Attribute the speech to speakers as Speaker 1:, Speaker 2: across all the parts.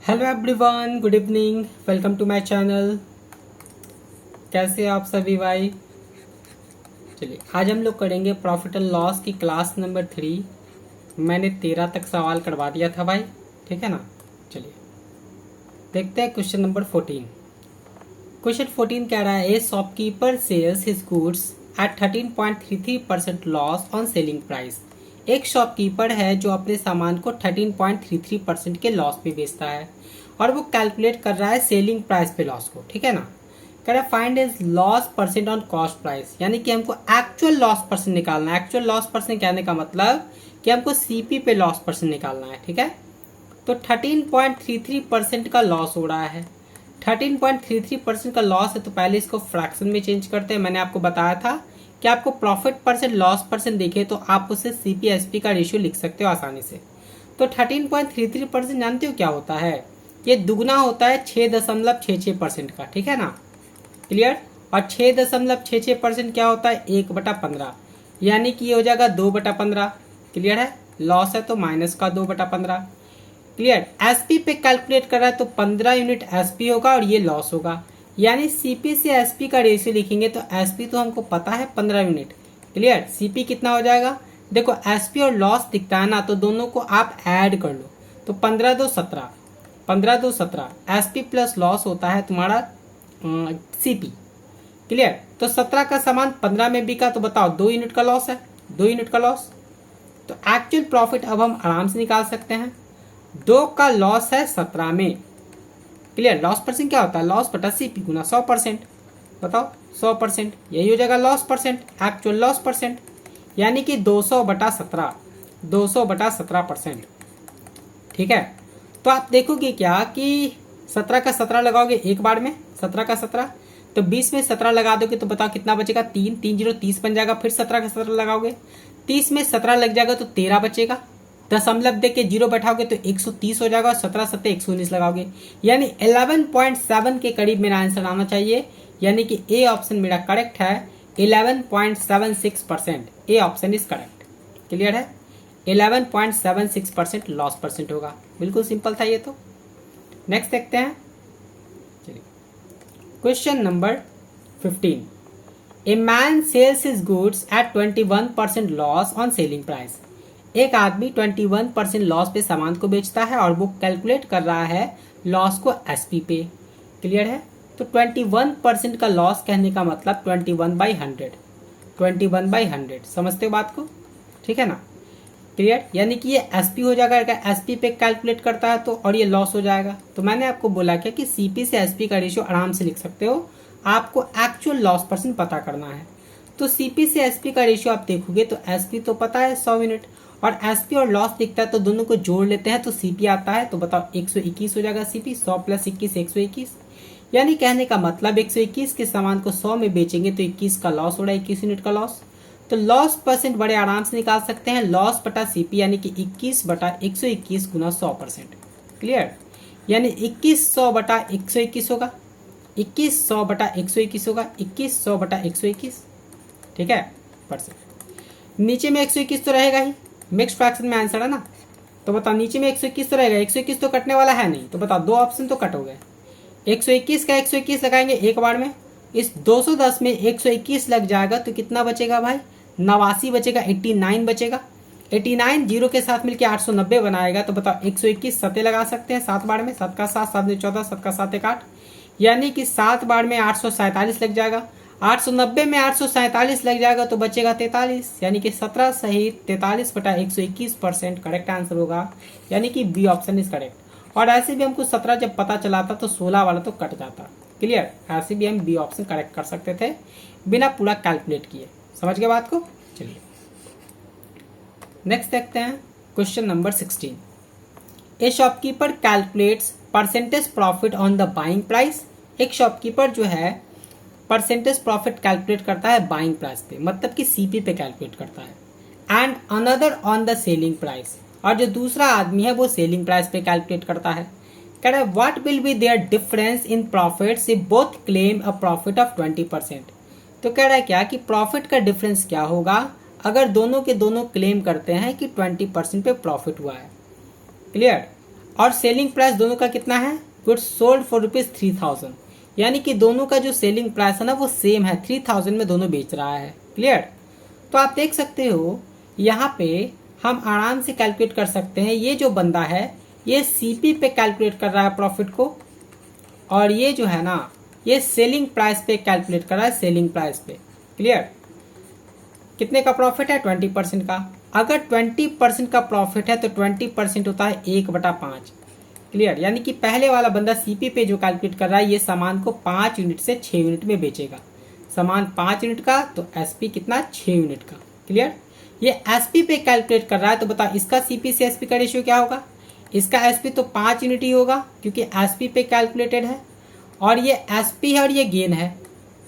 Speaker 1: Hello everyone, good evening, welcome to my channel. कैसे हैं आप सभी भाई? चलिए आज हम लोग करेंगे प्रॉफिट एंड लॉस की क्लास नंबर 3। मैंने 13 तक सवाल करवा दिया था भाई, ठीक है ना। चलिए देखते हैं क्वेश्चन नंबर 14। क्वेश्चन 14 कह रहा है, ए shopkeeper sales his goods at 13.33% loss on selling price. एक शॉपकीपर है जो अपने सामान को 13.33% के लॉस पे बेचता है और वो कैलकुलेट कर रहा है सेलिंग प्राइस पे लॉस को, ठीक है ना। कह रहा है find is loss percent on cost price, यानी कि हमको एक्चुअल लॉस परसेंट निकालना है। एक्चुअल लॉस परसेंट कहने का मतलब कि हमको सीपी पे लॉस परसेंट निकालना है, ठीक है। तो 13.33% का लॉस हो रहा है। 13.33% का लॉस है तो पहले इसको फ्रैक्शन में चेंज करते हैं। मैंने आपको बताया था कि आपको प्रॉफिट परसेंट लॉस परसेंट देखे तो आप उससे सीपीएसपी का रेशियो लिख सकते हो आसानी से। तो 13.33% जानते हो क्या होता है? ये दुगना होता है 6.66% का, ठीक है ना। क्लियर। और 6.66% क्या होता है? 1/15, यानी कि ये हो जाएगा 2/15। क्लियर है। लॉस है तो माइनस का 2/15। क्लियर। एसपी पे कैलकुलेट कर रहा है तो 15 यूनिट एसपी होगा और ये लॉस होगा, यानी सीपी से एसपी का रेशियो लिखेंगे तो एसपी तो हमको पता है 15 यूनिट। क्लियर। सीपी कितना हो जाएगा? देखो एसपी और लॉस दिखता है ना, तो दोनों को आप ऐड कर लो। तो 15 2 17, 15 2 17 एसपी प्लस लॉस होता है तुम्हारा सीपी। क्लियर। तो 17 का सामान 15 में बिका तो बताओ 2 यूनिट का लॉस है, 2 यूनिट का लॉस। तो एक्चुअल प्रॉफिट अब हम आराम से निकाल सकते हैं। 2 का लॉस है 17 में। क्लियर। लॉस परसेंट क्या होता है? लॉस बटा सीपी गुना 100%। बताओ 100%, यही हो जाएगा loss percent, actual loss percent, यानी कि 200/17, 200/17%। ठीक है। तो आप देखोगे क्या कि 17 का 17 लगाओगे एक बार में, 17 का 17, तो 20 में 17 लगा दोगे तो बताओ कितना बचेगा? 3 3 0 30 बन जाएगा। फिर 17 का 17 लगाओगे, 30 में 17 लग जाएगा तो 13 बचेगा। दशमलव दे के जीरो बैठाओगे तो 130 हो जाएगा। 17 17 119 लगाओगे, यानी 11.7 के करीब मेरा आंसर आना चाहिए, यानी कि ए ऑप्शन मेरा करेक्ट है। 11.76%, A option is correct. Clear है। 11.76% लॉस परसेंट होगा। बिल्कुल सिंपल था ये तो। नेक्स्ट देखते हैं। चलिए question number 15। A man sales his goods at 21% loss on selling price. एक आदमी 21% लॉस पे सामान को बेचता है और वो कैलकुलेट कर रहा है लॉस को एसपी पे। क्लियर है। तो 21% का लॉस कहने का मतलब 21/100, 21/100। समझते हो बात को? ठीक है ना। क्लियर। यानी कि ये एसपी हो जाएगा, एसपी पे कैलकुलेट करता है तो, और ये लॉस हो जाएगा। तो मैंने आपको बोला क्या कि सीपी से एसपी का रेशियो आराम से लिख सकते हो। आपको एक्चुअल लॉस परसेंट पता करना है। तो सीपी से एसपी का रेशियो आप देखोगे तो एसपी तो पता है 100 यूनिट, और एसपी और लॉस दिखता है तो दोनों को जोड़ लेते हैं तो सीपी आता है। तो बताओ 121 हो जाएगा सीपी। 100 + 21 121, यानी कहने का मतलब 121 के सामान को 100 में बेचेंगे तो 21 का लॉस हो रहा है, 21 यूनिट का लॉस। तो लॉस परसेंट बड़े आराम से निकाल सकते हैं। लॉस बटा सीपी यानी कि 21/121 गुना 100%। क्लियर। यानी 2100/121 होगा, 2100/121 होगा, 2100/121। ठीक है परसेंट। नीचे में 121 तो रहेगा ही, मिक्स फ्रैक्शन में आंसर है ना। तो बताओ नीचे में 121 तो रहेगा, 121 तो कटने वाला है नहीं। तो बताओ दो ऑप्शन तो कट हो गए। 121 का 121 लगाएंगे एक बार में, इस 210 में 121 लग जाएगा तो कितना बचेगा भाई? 89 बचेगा, 89 बचेगा। 89 जीरो के साथ मिलकर 890 बनाएगा। तो बताओ 121 सते लगा सकते हैं 7 बार में, 7 का 7 7 14, 7 का 7 1 8, यानी कि 7 बार में 847 लग जाएगा। 890 में 847 लग जाएगा तो बचेगा 43, यानी कि 17 सहित 43/121% करेक्ट आंसर होगा, यानी कि बी ऑप्शन इज करेक्ट। और ऐसे भी हमको 17 जब पता चला था तो 16 वाला तो कट जाता। क्लियर। ऐसे भी हम बी ऑप्शन करेक्ट कर सकते थे बिना पूरा कैलकुलेट किए। समझ गए बात को? चलिए नेक्स्ट देखते हैं question number 16। A shopkeeper calculates percentage profit on the buying price. एक शॉपकीपर जो है परसेंटेज प्रॉफिट कैलकुलेट करता है बाइंग प्राइस पे, मतलब कि सीपी पे कैलकुलेट करता है। And another on the selling price, और जो दूसरा आदमी है वो सेलिंग प्राइस पे कैलकुलेट करता है। कह रहा है what will be there difference in profits if both claim a profit of 20%। तो कह रहा है क्या कि प्रॉफिट का डिफरेंस क्या होगा अगर दोनों के दोनों क्लेम करते हैं कि 20% पे प्रॉफिट हुआ है। क्लियर। और सेलिंग प्राइस दोनों का कितना है, गुड्स सोल्ड फॉर ₹3000, यानी कि दोनों का जो सेलिंग प्राइस है ना वो सेम है, 3000 में दोनों बेच रहा है। क्लियर। तो आप देख सकते हो यहाँ पे हम आराम से कैलकुलेट कर सकते हैं, ये जो बंदा है ये सीपी पे कैलकुलेट कर रहा है प्रॉफिट को, और ये जो है ना ये सेलिंग प्राइस पे कैलकुलेट कर रहा है, सेलिंग प्राइस पे। क्लियर। कितने का प्रॉफिट है, 20% का। अगर 20% का प्रॉफिट है तो 20% होता है 1/5। क्लियर। यानी कि पहले वाला बंदा सीपी पे जो कैलकुलेट कर रहा है ये सामान को 5 यूनिट से 6 यूनिट में बेचेगा, सामान 5 यूनिट का तो एसपी कितना, 6 यूनिट का। क्लियर। ये एसपी पे कैलकुलेट कर रहा है तो बताओ इसका सीपी से एसपी का रेशियो क्या होगा, इसका एसपी तो 5 यूनिट ही होगा क्योंकि एसपी पे कैलकुलेटेड है, और ये एसपी है और ये गेन है।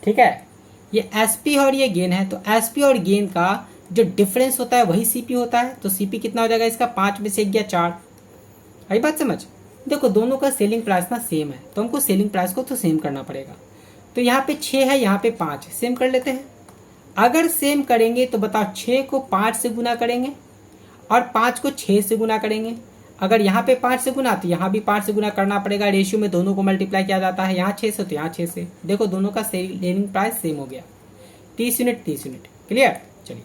Speaker 1: ठीक है, ये एसपी है और ये गेन है, तो एसपी और गेन का जो डिफरेंस होता है वही सीपी होता है। तो सीपी कितना हो जाएगा इसका, 5 में से 1 गया 4। आई बात समझ। देखो दोनों का सेलिंग प्राइस ना सेम है तो हमको सेलिंग प्राइस को तो सेम करना पड़ेगा। तो यहाँ पे 6 है, यहाँ पे 5, सेम कर लेते हैं। अगर सेम करेंगे तो बताओ 6 को 5 से गुना करेंगे और 5 को 6 से गुना करेंगे। अगर यहाँ पे 5 से गुना तो यहाँ भी 5 से गुना करना पड़ेगा, रेशियो में दोनों को मल्टीप्लाई किया जाता है, यहाँ 6 से तो यहाँ 6 से। देखो दोनों का सेलिंग प्राइस सेम हो गया, 30 यूनिट 30 यूनिट। क्लियर। चलिए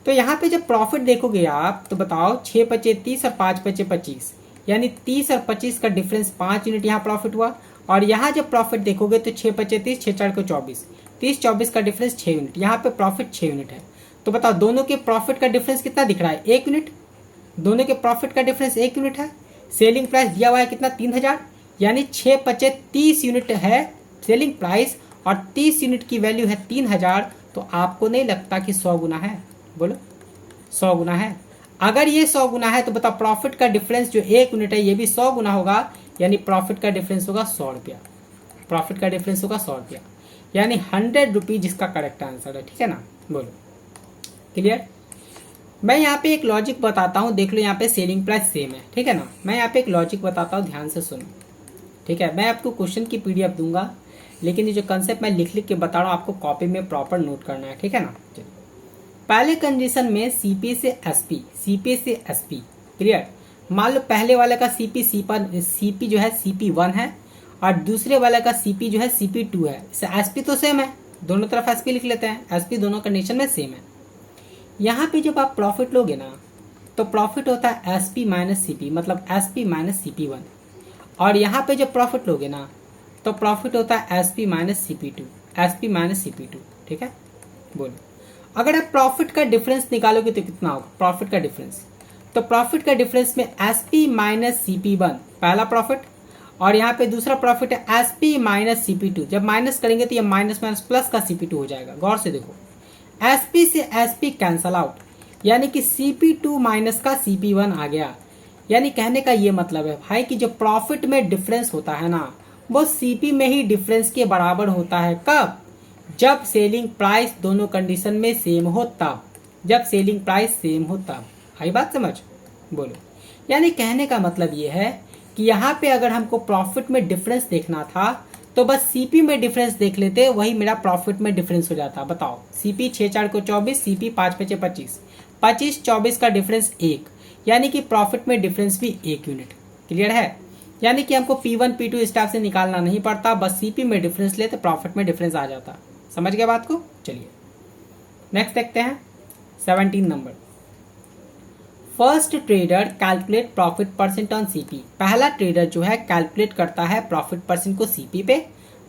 Speaker 1: तो यहाँ पे जब प्रॉफिट देखोगे आप तो बताओ 6 पचे 30 और 5 पचे 25, यानी 30 और 25 का डिफरेंस 5 यूनिट यहाँ प्रॉफिट हुआ। और यहाँ जब प्रॉफिट देखोगे तो 6 पचे 30, 6 4 को 24, 30 24 का डिफरेंस 6 यूनिट, यहाँ पे प्रॉफिट 6 यूनिट है। तो बताओ दोनों के प्रॉफिट का डिफरेंस कितना दिख रहा है, 1 यूनिट। दोनों के प्रॉफिट का डिफरेंस 1 यूनिट है। सेलिंग प्राइस दिया हुआ है कितना, 3000, यानी 6 पचे 30 यूनिट है सेलिंग प्राइस और 30 यूनिट की वैल्यू है 3000। तो आपको नहीं लगता कि 100 गुना है, बोलो 100 गुना है। अगर ये 100 गुना है तो बताओ प्रॉफिट का डिफरेंस जो 1 यूनिट है ये भी 100 गुना होगा, यानी प्रॉफिट का डिफरेंस होगा 100 रुपया। प्रॉफिट का डिफरेंस होगा 100 रुपया, यानी 100 रुपीज इसका करेक्ट आंसर है। ठीक है ना, बोलो। क्लियर। मैं यहाँ पे एक लॉजिक बताता हूँ, देख लो यहाँ पे सेलिंग प्राइस सेम है। ठीक है ना, मैं यहाँ पे एक लॉजिक बताता हूँ, ध्यान से सुनो। ठीक है, मैं आपको क्वेश्चन की पीडीएफ दूंगा, लेकिन ये जो कंसेप्ट मैं लिख लिख के बता रहा हूँ आपको कॉपी में प्रॉपर नोट करना है। ठीक है ना। चलिए पहले कंडीशन में सीपी से एसपी, सीपी से एसपी। क्लियर। मान लो पहले वाले का सीपी जो है CP1 है और दूसरे वाले का सीपी जो है CP2 है। एसपी तो सेम है, दोनों तरफ एसपी लिख लेते हैं, एसपी दोनों कंडीशन में सेम है। यहाँ पे जब आप प्रॉफिट लोगे ना तो प्रॉफिट होता है एसपी माइनस सीपी, मतलब एसपी माइनस CP1। और यहाँ पे जब प्रॉफिट लोगे ना तो प्रॉफिट होता है SP minus CP2, SP minus CP2। ठीक है, बोलो। अगर आप प्रॉफिट का डिफरेंस निकालोगे तो कितना होगा प्रॉफिट का डिफरेंस, तो प्रॉफिट का डिफरेंस में एसपी माइनस CP1 पहला प्रॉफिट, और यहाँ पे दूसरा प्रॉफिट है एसपी माइनस CP2। जब माइनस करेंगे तो ये माइनस माइनस प्लस का CP2 हो जाएगा। गौर से देखो, एसपी से एसपी कैंसल आउट, यानी कि CP2 माइनस का CP1 आ गया। यानी कहने का ये मतलब है भाई कि जो प्रॉफिट में डिफरेंस होता है ना वो सीपी में ही डिफरेंस के बराबर होता है। कब, जब सेलिंग प्राइस दोनों कंडीशन में सेम हो तब, जब सेलिंग प्राइस सेम हो तब। आई बात समझ, बोलो। यानी कहने का मतलब ये है कि यहाँ पे अगर हमको प्रॉफिट में डिफरेंस देखना था तो बस सीपी में डिफरेंस देख लेते, वही मेरा प्रॉफिट में डिफरेंस हो जाता। बताओ सीपी 6 4 को 24, सीपी 5 5 25, 25 24 का डिफरेंस 1, यानी कि प्रॉफिट में डिफरेंस भी 1 यूनिट। क्लियर है। यानी कि हमको P1 P2 स्टाफ से निकालना नहीं पड़ता, बस सीपी में डिफरेंस ले तो प्रॉफिट में डिफरेंस आ जाता। समझ गया बात को। चलिए नेक्स्ट देखते हैं 17 number. First trader calculate profit percent on CP. पहला ट्रेडर जो है कैलकुलेट करता है प्रॉफिट परसेंट को सीपी पे,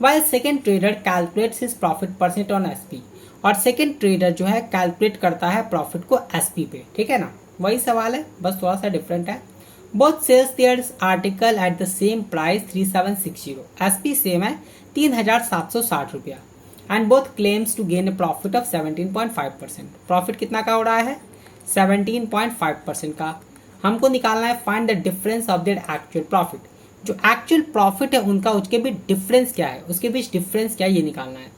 Speaker 1: while second trader calculates his profit percent on SP. और सेकेंड ट्रेडर जो है कैलकुलेट करता है प्रॉफिट को एसपी पे। ठीक है ना, वही सवाल है, बस थोड़ा सा डिफरेंट है। Both sells their article at the same price 3760, SP same है 3760 रुपया, and both claims to gain a profit of 17.5%। Profit कितना का हो रहा है, 17.5% का। हमको निकालना है find the difference of their actual profit. जो एक्चुअल प्रॉफिट है उनका उसके बीच डिफरेंस क्या है, उसके बीच डिफरेंस क्या है ये निकालना है।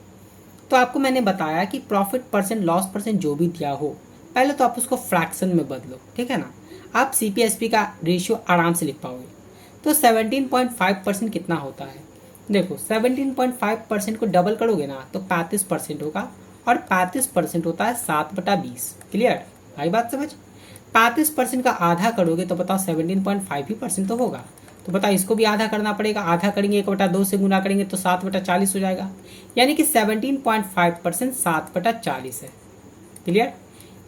Speaker 1: तो आपको मैंने बताया कि प्रॉफिट परसेंट लॉस परसेंट जो भी दिया हो पहले तो आप उसको फ्रैक्शन में बदलो। ठीक है ना, आप CPSP का रेशियो आराम से लिख पाओगे। तो 17.5% कितना होता है, देखो 17.5% को डबल करोगे ना तो 35% होगा, और 35% होता है 7/20। क्लियर, आई बात समझ। 35% का आधा करोगे तो बताओ 17.5 ही परसेंट तो होगा। तो बताओ इसको भी आधा करना पड़ेगा, आधा करेंगे 1/2 से गुना करेंगे तो 7/40 हो जाएगा, यानी कि 17.5% 7/40 है। क्लियर?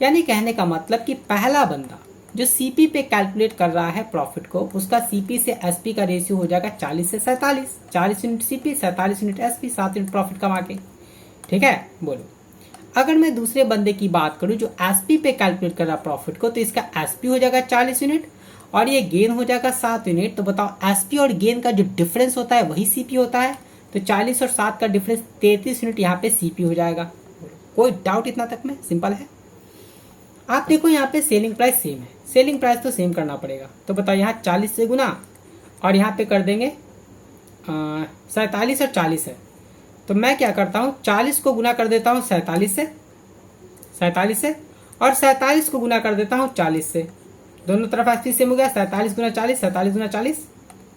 Speaker 1: यानी कहने का मतलब कि पहला बंदा जो सीपी पे कैलकुलेट कर रहा है प्रॉफिट को, उसका सीपी से एसपी का रेशियो हो जाएगा 40 से 47, 40 unit CP 47 unit SP, 7 unit profit कमा के। ठीक है, बोलो। अगर मैं दूसरे बंदे की बात करूं जो एसपी पे कैलकुलेट कर रहा प्रॉफिट को, तो इसका एसपी हो जाएगा 40 यूनिट और ये गेन हो जाएगा 7 यूनिट। तो बताओ एसपी और गेन का जो डिफरेंस होता है वही सीपी होता है, तो 40 और 7 का डिफरेंस 33 यूनिट यहाँ पे सीपी हो जाएगा। कोई डाउट इतना तक में? सिंपल है। आप देखो यहाँ पे सेलिंग प्राइस सेम है, सेलिंग प्राइस तो सेम करना पड़ेगा। तो बताओ यहाँ 40 से गुना और यहाँ पे कर देंगे 47 और 40 है, तो मैं क्या करता हूँ 40 को गुना कर देता हूँ 47 से और 47 को गुना कर देता हूँ 40 से। दोनों तरफ एसपी सेम हो गया, 47 गुना 40, 47 गुना 40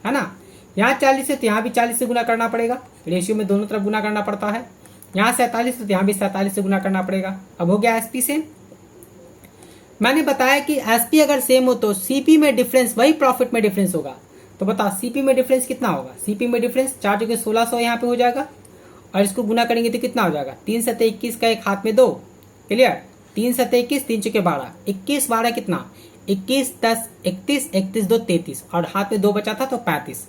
Speaker 1: है ना। यहाँ 40 है तो यहाँ भी 40 से गुना करना पड़ेगा, रेशियो में दोनों तरफ गुना करना पड़ता है। यहाँ 47 तो यहाँ भी 47 से गुना करना पड़ेगा। अब हो गया एसपी सेम। मैंने बताया कि एसपी अगर सेम हो तो सीपी में डिफरेंस वही प्रॉफिट में डिफरेंस होगा। तो बताओ सीपी में डिफरेंस कितना होगा? सीपी में डिफरेंस 4 जगह 1600 यहाँ पे हो जाएगा और इसको गुना करेंगे तो कितना हो जाएगा? 3 7 21 का एक हाथ में 2। क्लियर? 3 7 21, 3 चौके 12, 21 12 कितना? 21 10 31, 31 2 33 और हाथ में 2 बचा था तो 35,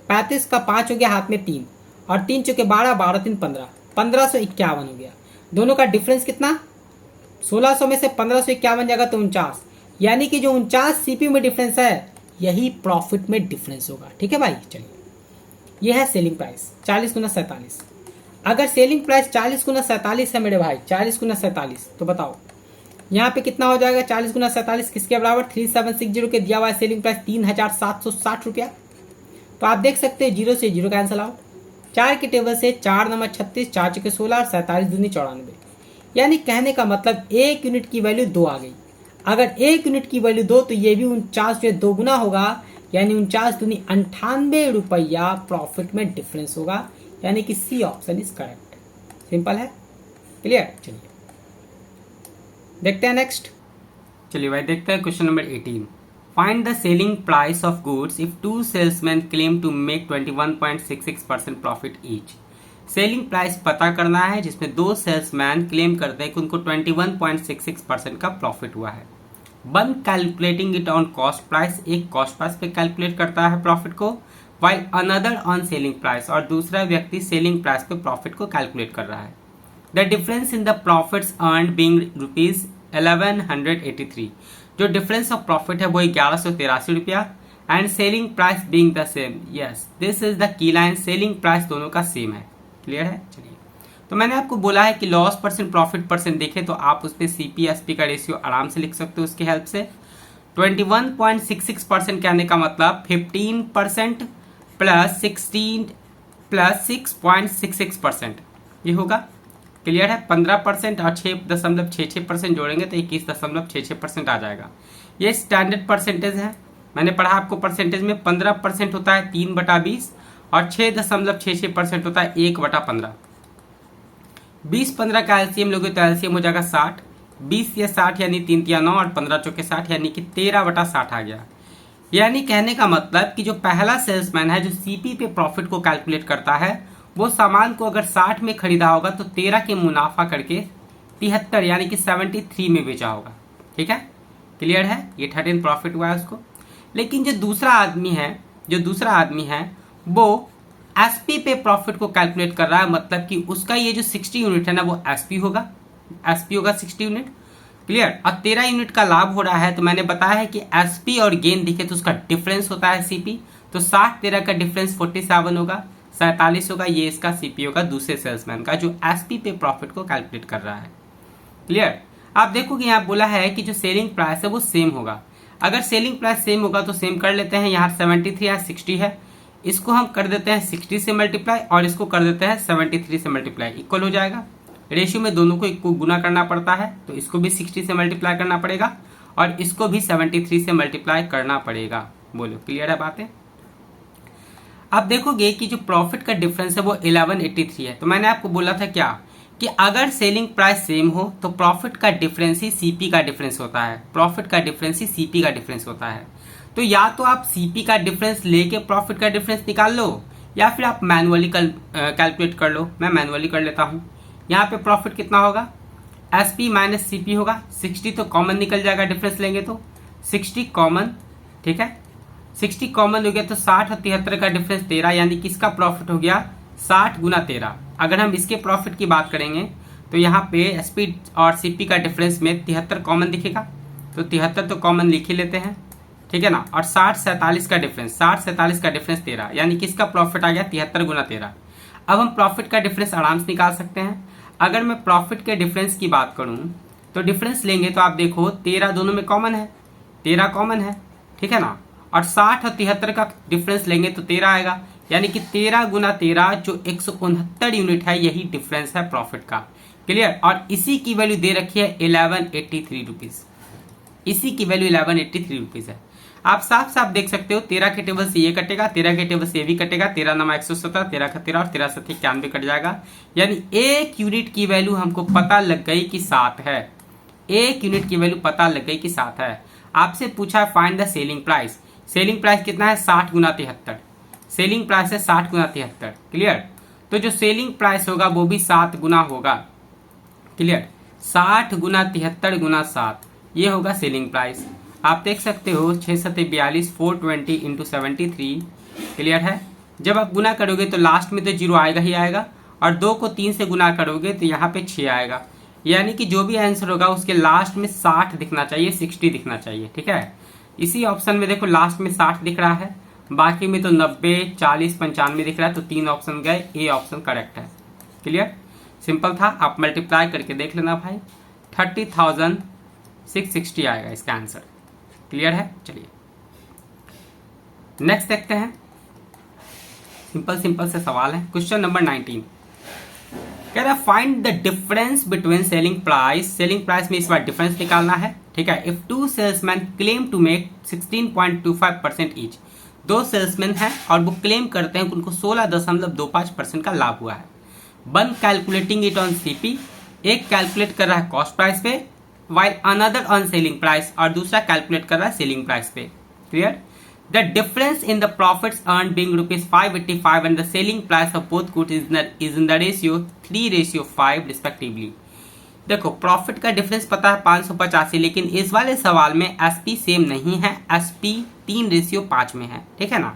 Speaker 1: 35 का 5 हो गया, हाथ में 3 और 3 चौके 12, 12 3 15, 1551 हो गया। दोनों का डिफरेंस कितना? 1600 में से 1551 जाएगा तो 49, यानी कि जो 49 सीपी में डिफरेंस है यही प्रॉफिट में डिफरेंस होगा। ठीक है भाई, चलिए यह है सेलिंग प्राइस 40 गुना 47। अगर सेलिंग प्राइस 40 गुना 47 है मेरे भाई, 40 गुना 47, तो बताओ यहाँ पे कितना हो जाएगा? 40 गुना 47 किसके बराबर? 3760 के दिया हुआ है सेलिंग प्राइस 3760 रुपया। तो आप देख सकते हैं 0 से 0 कैंसिल आउट, 4 के टेबल से 4 नंबर 36, 4 चौके 16 और 47 दूनी 94, यानी कहने का मतलब 1 यूनिट की वैल्यू 2 आ गई। अगर 1 यूनिट की वैल्यू 2 तो ये भी 49 जो 2 गुना होगा, यानी 49 दूनी 98 रुपया प्रॉफिट में डिफरेंस होगा, यानी कि C option is correct. Simple है, क्लियर? चलिए देखते हैं नेक्स्ट। चलिए भाई देखते हैं question number 18। Find the selling price of goods if 2 salesman claim to make 21.66% profit each. Selling price पता करना है जिसमें 2 सेल्समैन क्लेम करते हैं कि उनको 21.66% का प्रॉफिट हुआ है। One calculating it on cost price, एक कॉस्ट प्राइस पे कैलकुलेट करता है प्रॉफिट को, while another on selling price, और दूसरा व्यक्ति सेलिंग प्राइस पे प्रॉफिट को कैलकुलेट कर रहा है। The difference in the profits earned being ₹1183, जो डिफरेंस ऑफ प्रॉफिट है वो 1183 रुपया, and selling price being the same. Yes, this is the key line, selling price दोनों का सेम है। क्लियर है? चलिए, तो मैंने आपको बोला है कि लॉस परसेंट प्रॉफिट परसेंट देखें तो आप उस पर सीपी एसपी का रेशियो आराम से लिख सकते हो उसकी हेल्प से। 21.66% कहने का मतलब 15% प्लस 16 प्लस 6.66% ये होगा। क्लियर है? 15% और 6.66% जोड़ेंगे तो 21.66% आ जाएगा। ये स्टैंडर्ड परसेंटेज है, मैंने पढ़ा आपको परसेंटेज में 15% होता है 3/20 और 6.66% होता है 1/15। 20-15 का एलसीएम लोगे तो एलसीएम हो जाएगा 60, 20 या 60 यानी 3 या 9 और 15 चौके 60 यानी कि 13/60 आ गया। यानी कहने का मतलब कि जो पहला सेल्समैन है जो सीपी पे प्रॉफिट को कैलकुलेट करता है वो सामान को अगर 60 में खरीदा होगा तो 13 के मुनाफा करके 73 यानी कि 73 में बेचा होगा। ठीक है? क्लियर है? ये 13 प्रॉफिट हुआ है उसको। लेकिन जो दूसरा आदमी है वो एसपी पे प्रॉफिट को कैलकुलेट कर रहा है, मतलब कि उसका ये जो 60 यूनिट है ना वो एसपी होगा 60 यूनिट। क्लियर? और 13 यूनिट का लाभ हो रहा है, तो मैंने बताया है कि एसपी और गेन दिखे तो उसका डिफरेंस होता है सीपी, तो 60-13 का डिफरेंस 47 होगा, 47 होगा। ये इसका सीपी होगा दूसरे सेल्समैन का जो एसपी पे प्रॉफिट को कैलकुलेट कर रहा है। क्लियर? आप देखोगे यहाँ बोला है कि जो सेलिंग प्राइस है वो सेम होगा। अगर सेलिंग प्राइस सेम होगा तो सेम कर लेते हैं। यहाँ 73 यहाँ 60 है, इसको हम कर देते हैं 60 से मल्टीप्लाई और इसको कर देते हैं 73 से मल्टीप्लाई, इक्वल हो जाएगा। रेशियो में दोनों को गुना करना पड़ता है, तो इसको भी 60 से मल्टीप्लाई करना पड़ेगा और इसको भी 73 से मल्टीप्लाई करना पड़ेगा। बोलो, क्लियर है बातें? अब देखोगे कि जो प्रॉफिट का डिफरेंस है वो 1183 है। तो मैंने आपको बोला था क्या कि अगर सेलिंग प्राइस सेम हो तो प्रॉफिट का डिफरेंस ही सीपी का डिफरेंस होता है, प्रॉफिट का डिफरेंस ही सीपी का डिफरेंस होता है। तो या तो आप सीपी का डिफरेंस लेके प्रॉफिट का डिफरेंस निकाल लो, या फिर आप मैनुअली कैलकुलेट कर लो। मैं मैनुअली कर लेता हूँ। यहाँ पे प्रॉफिट कितना होगा, S P minus C P होगा। 60 तो कॉमन निकल जाएगा, डिफरेंस लेंगे तो 60 कॉमन, ठीक है। 60 कॉमन हो गया तो 60 और 73 का डिफरेंस 13, यानी कि इसका प्रॉफिट हो गया 60 गुना 13। अगर हम इसके प्रॉफिट की बात करेंगे तो यहाँ पे एसपी और सीपी का डिफरेंस में 73 कॉमन दिखेगा, तो 73 तो कॉमन लिख ही लेते हैं, ठीक है ना। और 60 47 का डिफरेंस, 60 47 का डिफरेंस 13, यानी कि इसका प्रॉफिट आ गया 73 गुना 13। अब हम प्रॉफिट का डिफरेंस आराम से निकाल सकते हैं। अगर मैं प्रॉफिट के डिफरेंस की बात करूं तो डिफरेंस लेंगे तो आप देखो 13 दोनों में कॉमन है, 13 कॉमन है, ठीक है ना। और 60 और 73 का डिफरेंस लेंगे तो 13 आएगा, यानी कि 13 गुना 13 जो 169 यूनिट है, यही डिफरेंस है प्रॉफिट का। क्लियर। और इसी की वैल्यू दे रखी है 1183 रुपीज, इसी की वैल्यू 1183 रुपीज है। आप साफ साफ देख सकते हो 13 के टेबल से ये कटेगा, 13 के टेबल से ये भी कटेगा, 13 नमा 117, 13 का 13 और 13 से 91 कट जाएगा, यानी एक यूनिट की वैल्यू हमको पता लग गई कि 7 है। एक यूनिट की वैल्यू पता लग गई कि 7 है। आपसे पूछा है find the selling price. Selling price कितना है, 60 गुना 73। सेलिंग प्राइस है 60 गुना 73। क्लियर। तो जो सेलिंग प्राइस होगा वो भी 7 गुना होगा। क्लियर। 60 गुना 73 गुना 7, ये होगा सेलिंग प्राइस। आप देख सकते हो 6 सत्ते 42, 420 इंटू 73। क्लियर है। जब आप गुना करोगे तो लास्ट में तो जीरो आएगा ही आएगा, और 2 को 3 से गुना करोगे तो यहाँ पे 6 आएगा, यानी कि जो भी आंसर होगा उसके लास्ट में 60 दिखना चाहिए, 60 दिखना चाहिए, ठीक है। इसी ऑप्शन में देखो लास्ट में 60 दिख रहा है, बाकी में तो 90, 40, 95 दिख रहा है, तो 3 ऑप्शन गए, ए ऑप्शन करेक्ट है। क्लियर। सिंपल था, आप मल्टीप्लाई करके देख लेना भाई, 30,660 आएगा इसका आंसर। क्लियर है। चलिए नेक्स्ट देखते हैं। सिंपल सिंपल से सवाल है। क्वेश्चन नंबर 19 कह रहा find the difference between selling price. Selling price में इस बार डिफरेंस निकालना है, ठीक है। If two salesman claim to make 16.25% each, 2 salesman हैं और वो क्लेम करते हैं कि उनको 16.25% का लाभ हुआ है। One calculating it on CP, एक कैलकुलेट कर रहा है कॉस्ट प्राइस पे, while another on selling price, और दूसरा कैलकुलेट कर रहा है सेलिंग प्राइस पे। Clear. The difference in the profits earn being ₹585 and the selling price of both goods is in the ratio 3:5 respectively. देखो प्रॉफिट का difference पता है 585, लेकिन इस वाले सवाल में एसपी सेम नहीं है, एसपी 3:5 में है, ठीक है ना।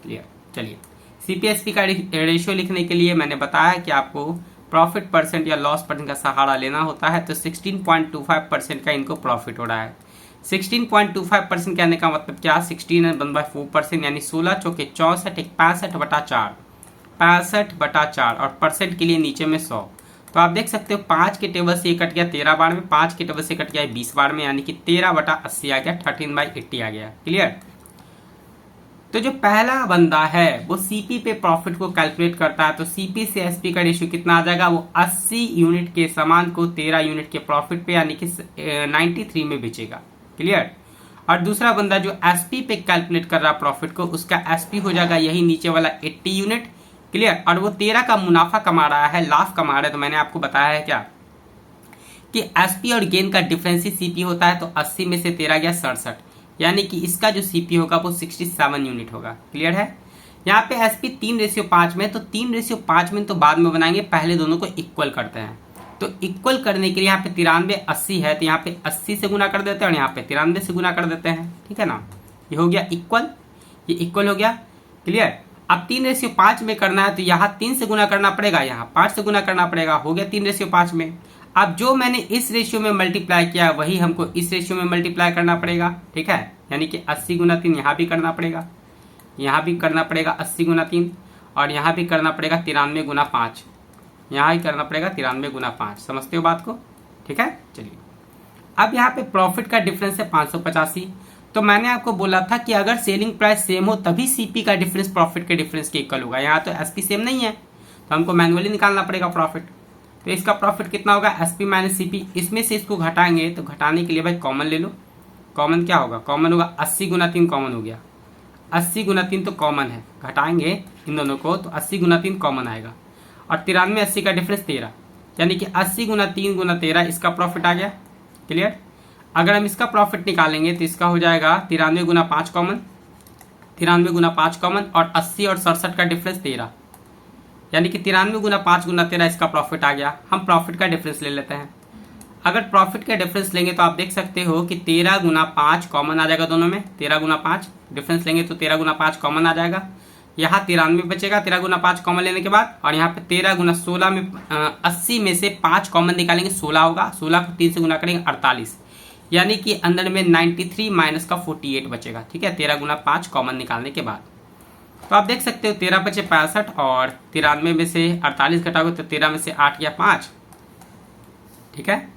Speaker 1: क्लियर। चलिए सीपीएसपी का रेशियो लिखने के लिए मैंने बताया कि आपको प्रॉफिट परसेंट या लॉस परसेंट का सहारा लेना होता है। तो 16.25% का इनको प्रॉफिट हो रहा है। 16.25% कहने का मतलब क्या, 16/4%, यानी 16 चौके 64, 65/4, 65/4, और परसेंट के लिए नीचे में 100। तो आप देख सकते हो 5 के टेबल से ये कट गया 13 बार में, 5 के टेबल से कट गया 20 बार में, यानी कि 13/80 आ गया, 13/80 आ गया। क्लियर। तो जो पहला बंदा है वो सीपी पे प्रॉफिट को कैलकुलेट करता है, तो सीपी से एसपी का रेशियो कितना आ जाएगा, वो 80 यूनिट के सामान को 13 यूनिट के प्रॉफिट पे यानी कि 93 में बेचेगा। क्लियर। और दूसरा बंदा जो एसपी पे कैलकुलेट कर रहा है प्रॉफिट को, उसका एसपी हो जाएगा यही नीचे वाला 80 यूनिट। क्लियर। और वो 13 का मुनाफा कमा रहा है, लाभ कमा रहा है। तो मैंने आपको बताया है क्या कि एसपी और गेन का डिफरेंस ही सीपी होता है। तो 80 में से 13 गया 67, यानी कि इसका जो सीपी होगा वो 67 यूनिट होगा। क्लियर है। यहाँ पे एसपी 3:5 में, तो 3:5 में तो बाद में बनाएंगे, पहले दोनों को इक्वल करते हैं। तो इक्वल करने के लिए यहाँ पे 93 80 है, तो यहाँ पे 80 से गुना कर देते हैं और यहाँ पे 93 से गुना कर देते हैं, ठीक है ना। ये हो गया इक्वल, ये इक्वल हो गया। क्लियर। अब 3:5 में करना है तो यहाँ 3 से गुना करना पड़ेगा, यहाँ 5 से गुना करना पड़ेगा, हो गया 3:5 में। अब जो मैंने इस रेशियो में मल्टीप्लाई किया वही हमको इस रेशियो में मल्टीप्लाई करना पड़ेगा, ठीक है। यानी कि 80 गुना 3 यहाँ भी करना पड़ेगा, यहाँ भी करना पड़ेगा 80 गुना 3, और यहाँ भी करना पड़ेगा 93 गुना 5, यहाँ ही करना पड़ेगा 93 गुना 5। समझते हो बात को, ठीक है। चलिए अब यहाँ पे प्रॉफिट का डिफरेंस है 585। तो मैंने आपको बोला था कि अगर सेलिंग प्राइस सेम हो तभी सीपी का डिफरेंस प्रॉफिट के डिफरेंस के इक्वल होगा। यहाँ तो एसपी सेम नहीं है तो हमको मैनुअली निकालना पड़ेगा प्रॉफिट। तो इसका प्रॉफिट कितना होगा, एसपी माइनस सीपी। इसमें से इसको घटाएंगे, तो घटाने के लिए भाई कॉमन ले लो। कॉमन क्या होगा, कॉमन होगा 80 गुना 3 कॉमन हो गया, 80 गुना 3 तो कॉमन है, घटाएंगे इन दोनों को तो 80 गुना 3 कॉमन आएगा। और 93 80 का डिफरेंस 13, यानी कि 80 गुना 3 गुना 13 इसका प्रॉफिट आ गया। क्लियर। अगर हम इसका प्रॉफिट निकालेंगे तो इसका हो जाएगा 93 गुना 5 कॉमन, 93 गुना 5 कॉमन, और 80 और 67 का डिफरेंस 13, यानी कि 93 गुना 5 गुना 13 इसका प्रॉफिट आ गया। हम प्रॉफिट का डिफरेंस ले लेते हैं। अगर प्रॉफिट का डिफरेंस लेंगे तो आप देख सकते हो कि 13 गुना 5 कॉमन आ जाएगा दोनों में, 13 गुना 5 डिफरेंस लेंगे तो 13 गुना 5 कॉमन आ जाएगा। यहाँ 93 बचेगा 13 गुना 5 कॉमन लेने के बाद, और यहाँ पे 13 गुना 16 में 80 में से 5 कॉमन निकालेंगे 16 होगा, 16 को 3 से गुना करेंगे 48, यानी कि अंदर में 93 माइनस का 48 बचेगा। ठीक है, 13 गुना 5 कॉमन निकालने के बाद। तो आप देख सकते हो 13 बचे 65, और 93 में से 48 घटाओगे तो 13 में से 8 या 5। ठीक है,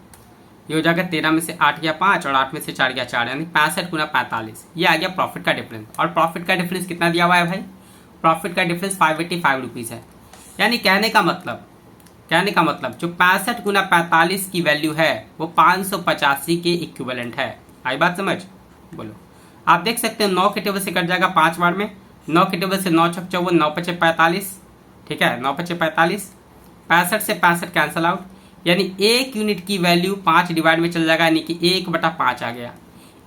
Speaker 1: ये हो जाएगा 13 में से 8 या 5, और 8 में से 4 या 4, यानी 65 गुना 45। ये आ गया प्रॉफिट का डिफरेंस। और प्रॉफिट का डिफरेंस कितना दिया हुआ है भाई? प्रॉफिट का डिफरेंस 585 रुपीज़ है। यानी कहने का मतलब जो 65 गुना 45 की वैल्यू है वो 585 के इक्विवेलेंट है। आई बात समझ? बोलो। आप देख सकते हो 9 के टेबल से कट जाएगा 5 बार में, 9 के टेबल से 9 छक 54, 9 पचे 45। ठीक है, 9 पचे 45, 65 से 65 कैंसल आउट, यानी 1 यूनिट की वैल्यू 5 डिवाइड में चल जाएगा, यानी कि 1/5 आ गया।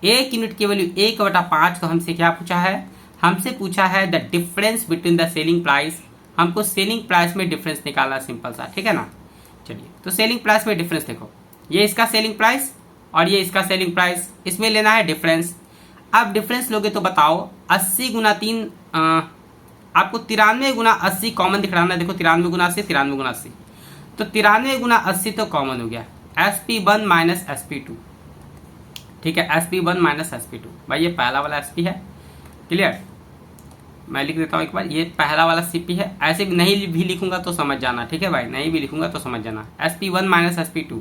Speaker 1: 1 यूनिट की वैल्यू 1/5। तो हमसे क्या पूछा है? हमसे पूछा है the difference between the selling price. हमको सेलिंग प्राइस में डिफरेंस निकालना, सिंपल सा। ठीक है ना। चलिए, तो सेलिंग प्राइस में डिफरेंस देखो, ये इसका सेलिंग प्राइस और ये इसका सेलिंग प्राइस, इसमें लेना है डिफरेंस। अब डिफरेंस लोगे तो बताओ 80 गुना 3, आपको 93 गुना 80 कॉमन दिखलाना है। देखो 93 गुना 80, 93 गुना 80, तो 93 गुना 80 तो कॉमन हो गया, SP1 माइनस SP2। ठीक है, SP1 माइनस SP2। भाई ये पहला वाला SP है। क्लियर। मैं लिख देता हूँ एक बार, ये पहला वाला CP है। ऐसे भी नहीं भी लिखूंगा तो समझ जाना। ठीक है भाई, नहीं भी लिखूंगा तो समझ जाना। SP1 minus SP2।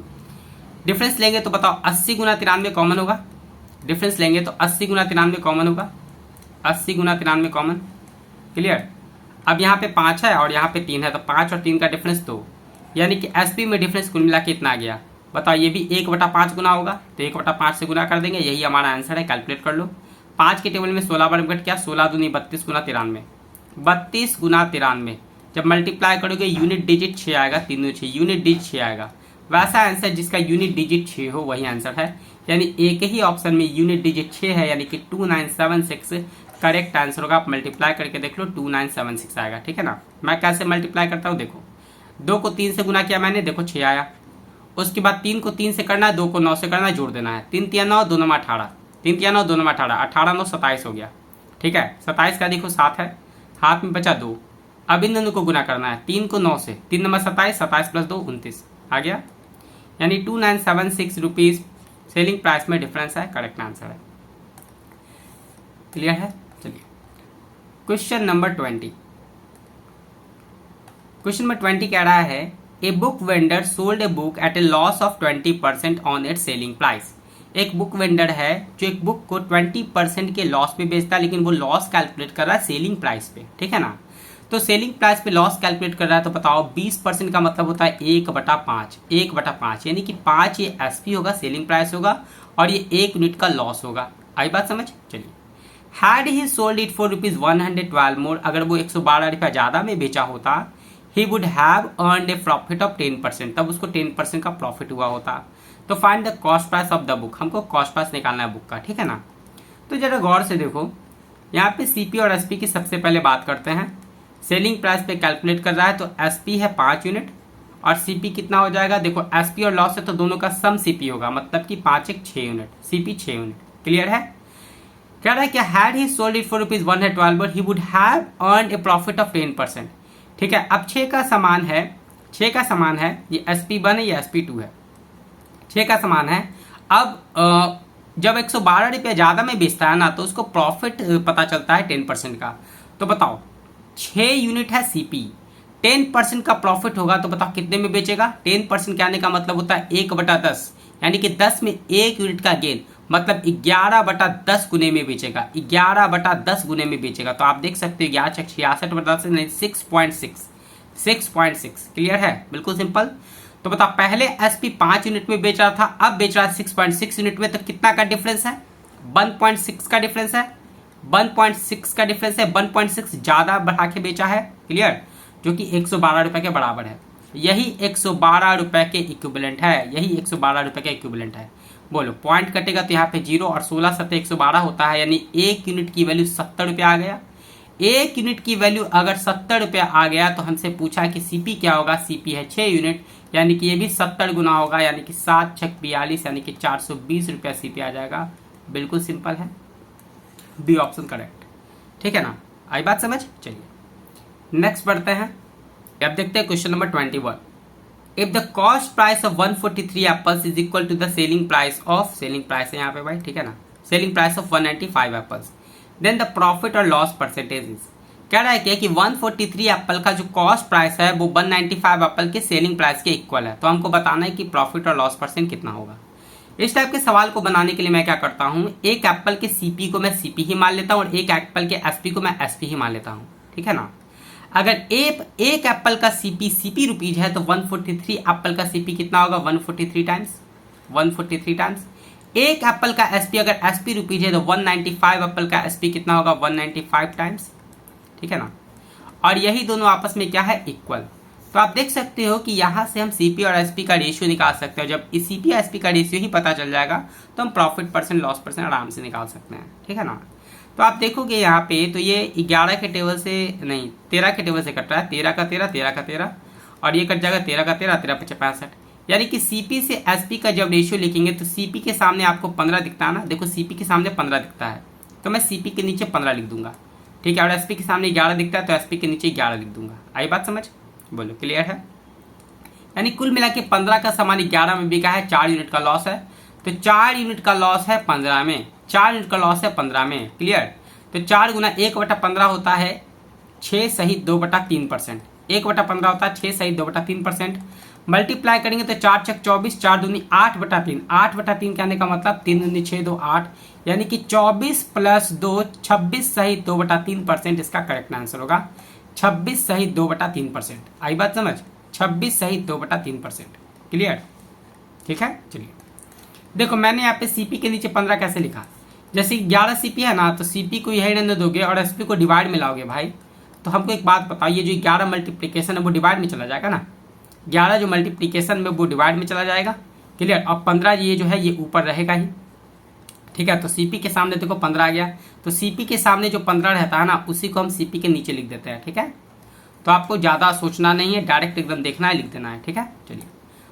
Speaker 1: डिफरेंस लेंगे तो बताओ 80 गुना 93 कॉमन होगा। डिफरेंस लेंगे तो 80 गुना 93 कॉमन होगा, 80 गुना 93 कॉमन। क्लियर। अब यहाँ पे 5 है और यहाँ पे 3 है, तो 5 और 3 का डिफरेंस 2, यानी कि SP में डिफरेंस कुल मिला के इतना आ गया। बताओ ये भी 1/5 गुना होगा, तो 1/5 से गुना कर देंगे, यही हमारा आंसर है। कैलकुलेट कर लो। 5 के टेबल में 16 बार घट क्या, 16 दूनी 32 गुना 93, 32 गुना 93। जब मल्टीप्लाई करोगे यूनिट डिजिट 6 आएगा, तीनों 6, यूनिट डिजिट 6 आएगा। वैसा आंसर जिसका यूनिट डिजिट 6 हो वही आंसर है, यानी एक ही ऑप्शन में यूनिट डिजिट 6 है, यानी कि 2976 करेक्ट आंसर होगा। आप मल्टीप्लाई करके देख लो, 2976 आएगा। ठीक है ना। मैं कैसे मल्टीप्लाई करता हूँ देखो, 2 को 3 से गुना किया मैंने, देखो 6 आया। उसके बाद 3 को 3 से करना है, 2 को 9 से करना है, जोड़ देना है। 3 3 9, दोनों में 18, 3 3 9, दोनों में 18, 18 9 27 हो गया। ठीक है, 27 का देखो 7 है, हाथ में बचा 2। अब इन दोनों को गुना करना है, 3 को 9 से, 3 नंबर 27, 27 प्लस 2 29 आ गया, यानी 2976 रुपीज़ सेलिंग प्राइस में डिफरेंस है। करेक्ट आंसर है। क्लियर है। चलिए क्वेश्चन नंबर 20। क्वेश्चन नंबर 20 कह रहा है a book vendor sold a book at a loss of 20% on its selling price. एक बुक वेंडर है जो एक बुक को 20% के लॉस पे बेचता है, लेकिन वो लॉस कैलकुलेट कर रहा है सेलिंग प्राइस पे। ठीक है ना। तो सेलिंग प्राइस पे लॉस कैलकुलेट कर रहा है, तो बताओ 20% का मतलब होता है 1/5, 1/5, यानी कि 5 ये SP होगा, सेलिंग प्राइस होगा, और ये 1 यूनिट का लॉस होगा। आई बात समझ? चलिए, had he sold it for ₹112 मोर, अगर वो 112 रुपया ज़्यादा में बेचा होता, he would have earned A profit of 10%, तब उसको 10% का प्रॉफिट हुआ होता। तो find the cost price of the book, हमको कॉस्ट प्राइस निकालना है बुक का। ठीक है ना। तो जरा गौर से देखो, यहाँ पे CP और SP की सबसे पहले बात करते हैं। सेलिंग प्राइस पे कैलकुलेट कर रहा है, तो SP है 5 यूनिट और CP कितना हो जाएगा, देखो SP और लॉस है तो दोनों का सम CP होगा, मतलब कि 5 1 6 यूनिट, CP 6 यूनिट। क्लियर है। कह रहा है कि had he sold it for ₹112 he would have earn A profit of 10%। ठीक है। अब 6 का समान है, 6 का समान है, ये SP1 है, ये SP2 है, 6 का समान है। अब जब 112 रुपये ज़्यादा में बेचता है ना, तो उसको प्रॉफिट पता चलता है 10% का। तो बताओ 6 यूनिट है CP, 10% का प्रॉफिट होगा, तो बताओ कितने में बेचेगा। 10% के आने का मतलब होता है 1/10, यानी कि 10 में 1 यूनिट का गेन, मतलब 11/10 गुने में बेचेगा, 11/10 गुने में बेचेगा। तो आप देख सकते हो 11 66/10 6.6। क्लियर है, बिल्कुल सिंपल। तो बताओ पहले SP 5 यूनिट में बेच रहा था, अब बेच रहा है 6.6 यूनिट में, तो कितना का डिफरेंस है, 1.6 का डिफरेंस है, 1.6 का डिफरेंस है, 1.6 ज्यादा बढ़ा के बेचा है। क्लियर, जो कि 112 रुपए के बराबर है। यही 112 रुपए के इक्विवेलेंट है, यही 112 रुपए के इक्विवेलेंट है। बोलो पॉइंट कटेगा तो यहाँ पे 0 और 16 सत्ते 112 होता है, यानी 1 यूनिट की वैल्यू 70 रुपये आ गया। 1 यूनिट की वैल्यू अगर 70 रुपये आ गया तो हमसे पूछा कि सीपी क्या होगा, सीपी है 6 यूनिट, यानी कि ये भी 70 गुना होगा, यानी कि 7 छक 42, यानी कि 420 रुपया सीपी आ जाएगा। बिल्कुल सिंपल है, बी ऑप्शन करेक्ट, ठीक है ना। आई बात समझ। चलिए नेक्स्ट बढ़ते हैं। अब देखते हैं question number 21। If the cost price of 143 apples is equal to the selling price of, selling price है यहाँ पे भाई, ठीक है ना, selling price of 195 apples, then the profit और लॉस परसेंटेज इज। कह रहा है क्या कि 143 एप्पल का जो कॉस्ट प्राइस है वो 195 एप्पल के सेलिंग प्राइस के इक्वल है, तो हमको बताना है कि प्रॉफिट और लॉस परसेंट कितना होगा। इस टाइप के सवाल को बनाने के लिए मैं क्या करता हूँ, एक एप्पल के सीपी को मैं सीपी ही मान लेता हूँ और एक एप्पल के एसपी को मैं एसपी ही मान लेता हूँ, ठीक है ना। अगर एक एप्पल का सीपी रुपीज है तो 143 एप्पल का सीपी कितना होगा, 143 टाइम्स। एक एप्पल का एसपी अगर एसपी रुपीज है तो 195 एप्पल का एसपी कितना होगा, 195 टाइम्स, ठीक है ना। और यही दोनों आपस में क्या है, इक्वल। तो आप देख सकते हो कि यहाँ से हम सीपी और एसपी का रेशियो निकाल सकते हैं। जब इस सीपी एसपी का रेशियो ही पता चल जाएगा तो हम प्रॉफिट परसेंट लॉस परसेंट आराम से निकाल सकते हैं, ठीक है ना। तो आप देखोगे यहाँ पे तो ये 11 के टेबल से नहीं 13 के टेबल से कट रहा है, 13 का 13, 13 का 13 और ये कट जाएगा 13 का 13, 13 पचे 65। यानी कि सीपी से एसपी का जब रेशियो लिखेंगे तो सीपी के सामने आपको 15 दिखता है ना, देखो सीपी के सामने 15 दिखता है तो मैं सीपी के नीचे 15 लिख दूंगा, ठीक है। और एसपी के सामने 11 दिखता है तो एसपी के नीचे 11 लिख दूंगा। आई बात समझ, बोलो क्लियर है। यानी कुल मिला के 15 का सामान 11 में बिका है, 4 यूनिट का लॉस है, तो 4 यूनिट का लॉस है 15 में, 4 यूनिट का लॉस है 15 में, क्लियर। तो 4 गुना 1/15 होता है 6 सहित 2/3%, 1/15 होता है 6 सहित 2/3%। मल्टीप्लाई करेंगे तो 4 छक 24, 4 दूनी 8/3, 8/3 कहने का मतलब 3 दूनी 6 2 8, यानी कि 24 + 2 26 सहित 2/3% इसका करेक्ट आंसर होगा, 26 सहित 2/3%। आई बात समझ, 26 सहित 2/3%, क्लियर, ठीक है। चलिए देखो मैंने यहाँ पे सीपी के नीचे 15 कैसे लिखा, जैसे 11 सीपी है ना तो सीपी को यही रहने दोगे और एसपी को डिवाइड में लाओगे भाई, तो हमको एक बात बताइए, जो 11 मल्टीप्लीकेशन है वो डिवाइड में चला जाएगा ना, 11 जो मल्टीप्लीकेशन में वो डिवाइड में चला जाएगा, क्लियर। और 15 ये जो है ये ऊपर रहेगा ही, ठीक है। तो सीपी के सामने देखो 15 आ गया, तो सीपी के सामने जो 15 रहता है ना उसी को हम सीपी के नीचे लिख देते हैं, ठीक है। तो आपको ज़्यादा सोचना नहीं है, डायरेक्ट एकदम देखना है, लिख देना है, ठीक है। चलिए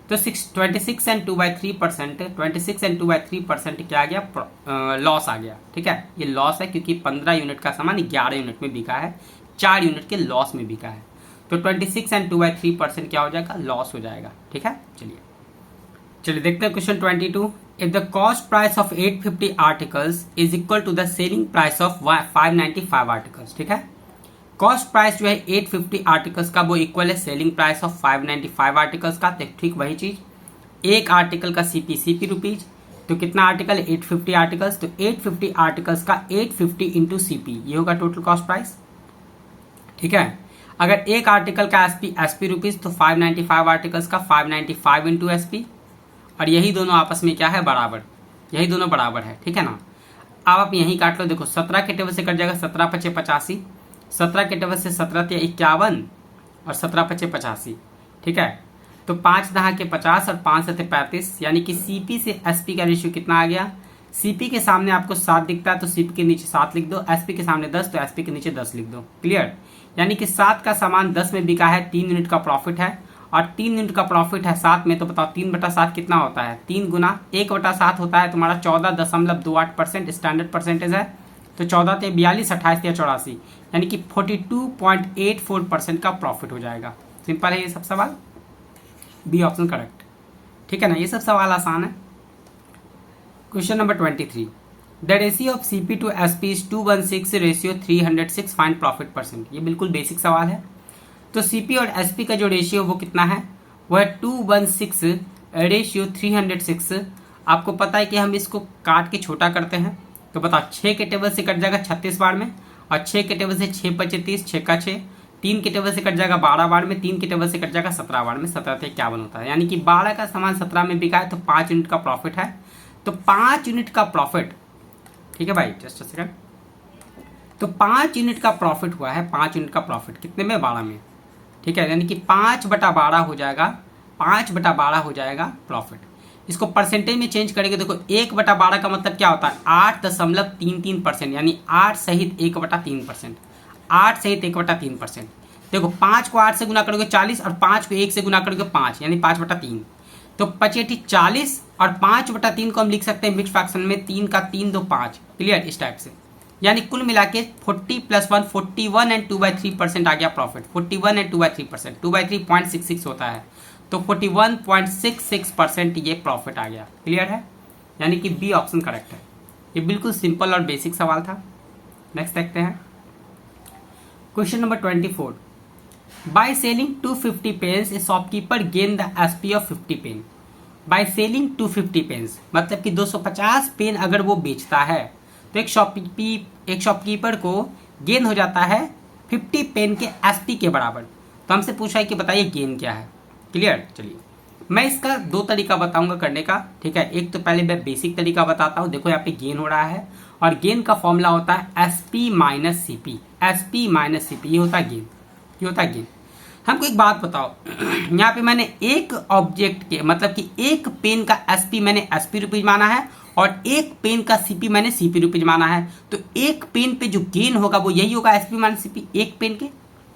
Speaker 1: तो 26 एंड 2/3%, 26 एंड 2/3% क्या आ गया, लॉस आ गया, ठीक है। ये लॉस है क्योंकि 15 यूनिट का सामान 11 यूनिट में बिका है, 4 यूनिट के लॉस में बिका है, तो 26 एंड 2/3% क्या हो जाएगा, लॉस हो जाएगा, ठीक है। चलिए देखते हैं question 22। If the cost price of 850 articles is equal to the selling price of 595 articles, ठीक है। कॉस्ट प्राइस जो है 850 आर्टिकल्स का वो इक्वल है सेलिंग प्राइस ऑफ 595 आर्टिकल्स का, तो ठीक वही चीज, एक आर्टिकल का सीपी रुपीज, तो कितना आर्टिकल, 850 आर्टिकल्स, तो 850 आर्टिकल्स का 850 इंटू सीपी, ये होगा टोटल कॉस्ट प्राइस, ठीक है। अगर एक आर्टिकल का एसपी रुपीज तो 595 आर्टिकल्स का 595 इंटू एसपी, और यही दोनों आपस में क्या है, बराबर, यही दोनों बराबर है, ठीक है ना। अब आप यही काट लो, देखो 17 के टेबल से कट जाएगा 17 पचे 85, 17 के टेबल से 17 × 51 और 17 पचे 85, ठीक है। तो 5 दहा के 50 और 5 से 35, यानी कि सीपी से एसपी का रेशियो कितना आ गया, सीपी के सामने आपको 7 दिखता है तो सीपी के नीचे 7 लिख दो, एसपी के सामने 10 तो एसपी के नीचे 10 लिख दो, क्लियर। यानी कि 7 का सामान 10 में बिका है, 3 यूनिट का प्रॉफिट है, और 3 यूनिट का प्रॉफिट है 7 में, तो बताओ 3/7 कितना होता है, 3 गुना 1/7 होता है तुम्हारा 14.28%, स्टैंडर्ड परसेंटेज है, तो 14 × 42, 28 × 84, यानी कि 42.84% का प्रॉफिट हो जाएगा। सिंपल है ये सब सवाल, बी ऑप्शन करेक्ट, ठीक है ना। ये सब सवाल आसान है। Question number 23। The ratio of CP to SP is 216:306, find profit percent. ये बिल्कुल बेसिक सवाल है। तो सीपी और एसपी का जो रेशियो वो कितना है, वो है 216:306। आपको पता है कि हम इसको काट के छोटा करते हैं, तो बताओ 6 के टेबल से कट जाएगा 36 बार में, और 6 के टेबल से 6 × 30, 6 का 6, 3 के टेबल से कट जाएगा 12 बार में, 3 के टेबल से कट जाएगा 17 बार में, 17 से 51 होता है, यानी कि 12 का सामान 17 में बिका है तो 5 यूनिट का प्रॉफिट है, तो 5 यूनिट का प्रॉफिट, ठीक है भाई, जस्ट अ सेकंड, तो 5 यूनिट का प्रॉफिट हुआ है, 5 यूनिट का प्रॉफिट कितने में, 12 में, ठीक है, यानी कि 5/12 हो जाएगा, 5/12 हो जाएगा प्रॉफिट। इसको परसेंटेज में चेंज करेंगे, देखो 1/12 का मतलब क्या होता है 8.33%, यानी 8 सहित 1/3%, 8 सहित 1/3%। देखो 5 को 8 से गुना करोगे 40 और 5 को 1 से गुना करोगे 5, यानी 5/3। तो 5 40 और 5/3 को हम लिख सकते हैं मिक्स फ्रैक्शन में, 3 का 3 2 5, क्लियर, इस टाइप से। यानी कुल मिला के 40 + 1 41 एंड 2/3% आ गया प्रॉफिट। 41 एंड 2/3%, 2/3 होता है, तो 41.66% ये प्रॉफिट आ गया। क्लियर है, यानी कि बी ऑप्शन करेक्ट है। ये बिल्कुल सिंपल और बेसिक सवाल था। नेक्स्ट देखते हैं question number 24। By selling 250 pens a shopkeeper gain the SP of 50 pen. By selling 250 pens मतलब कि 250 पेन अगर वो बेचता है तो एक शॉपकीपर को गेन हो जाता है 50 पेन के एसपी के बराबर। तो हमसे पूछा है कि बताइए गेन क्या है। क्लियर, चलिए मैं इसका दो तरीका बताऊंगा करने का, ठीक है। एक तो पहले मैं बेसिक तरीका बताता हूं। देखो यहाँ पे गेन हो रहा है और गेन का फॉर्मूला होता है SP minus CP, SP minus CP, ये होता है गेन, ये होता है गेन। हमको एक बात बताओ, यहाँ पे मैंने एक ऑब्जेक्ट के मतलब कि एक पेन का एसपी मैंने एसपी रुपीज माना है और एक पेन का सीपी मैंने सीपी रुपीज माना है। तो एक पेन पे जो गेन होगा वो यही होगा एसपी माइनस सीपी। एक पेन के,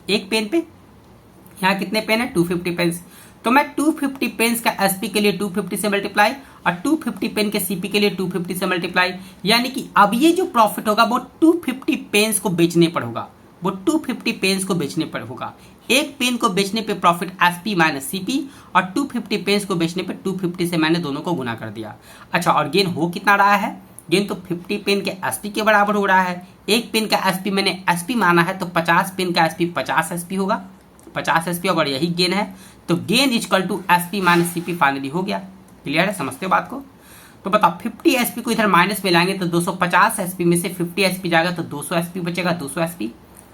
Speaker 1: एक पेन पे यहाँ कितने पेन है 250 पेन्स, तो मैं 250 पेन्स का एसपी के लिए 250 से मल्टीप्लाई और 250 पेन के सीपी के लिए 250 से मल्टीप्लाई, यानी कि अब ये जो प्रॉफिट होगा वो 250 पेन्स को बेचने पर होगा, वो 250 पेन्स को बेचने पर होगा। एक पेन को बेचने पे प्रॉफिट एसपी माइनस सीपी और 250 पेन्स को बेचने पे 250 से मैंने दोनों को गुना कर दिया। अच्छा, और गेन हो कितना रहा है, गेन तो 50 पेन के एसपी के बराबर हो रहा है। एक पेन का एसपी मैंने एसपी माना है तो 50 पेन का एसपी 50 एसपी होगा, 50 एसपी, अगर यही गेन है तो gain equal to SP minus CP finally हो गया। क्लियर है, समझते हो बात को। तो बताओ 50 एसपी को इधर माइनस में लाएंगे तो 250 एसपी में से 50 एसपी जाएगा तो 200 एसपी बचेगा, 200 एसपी।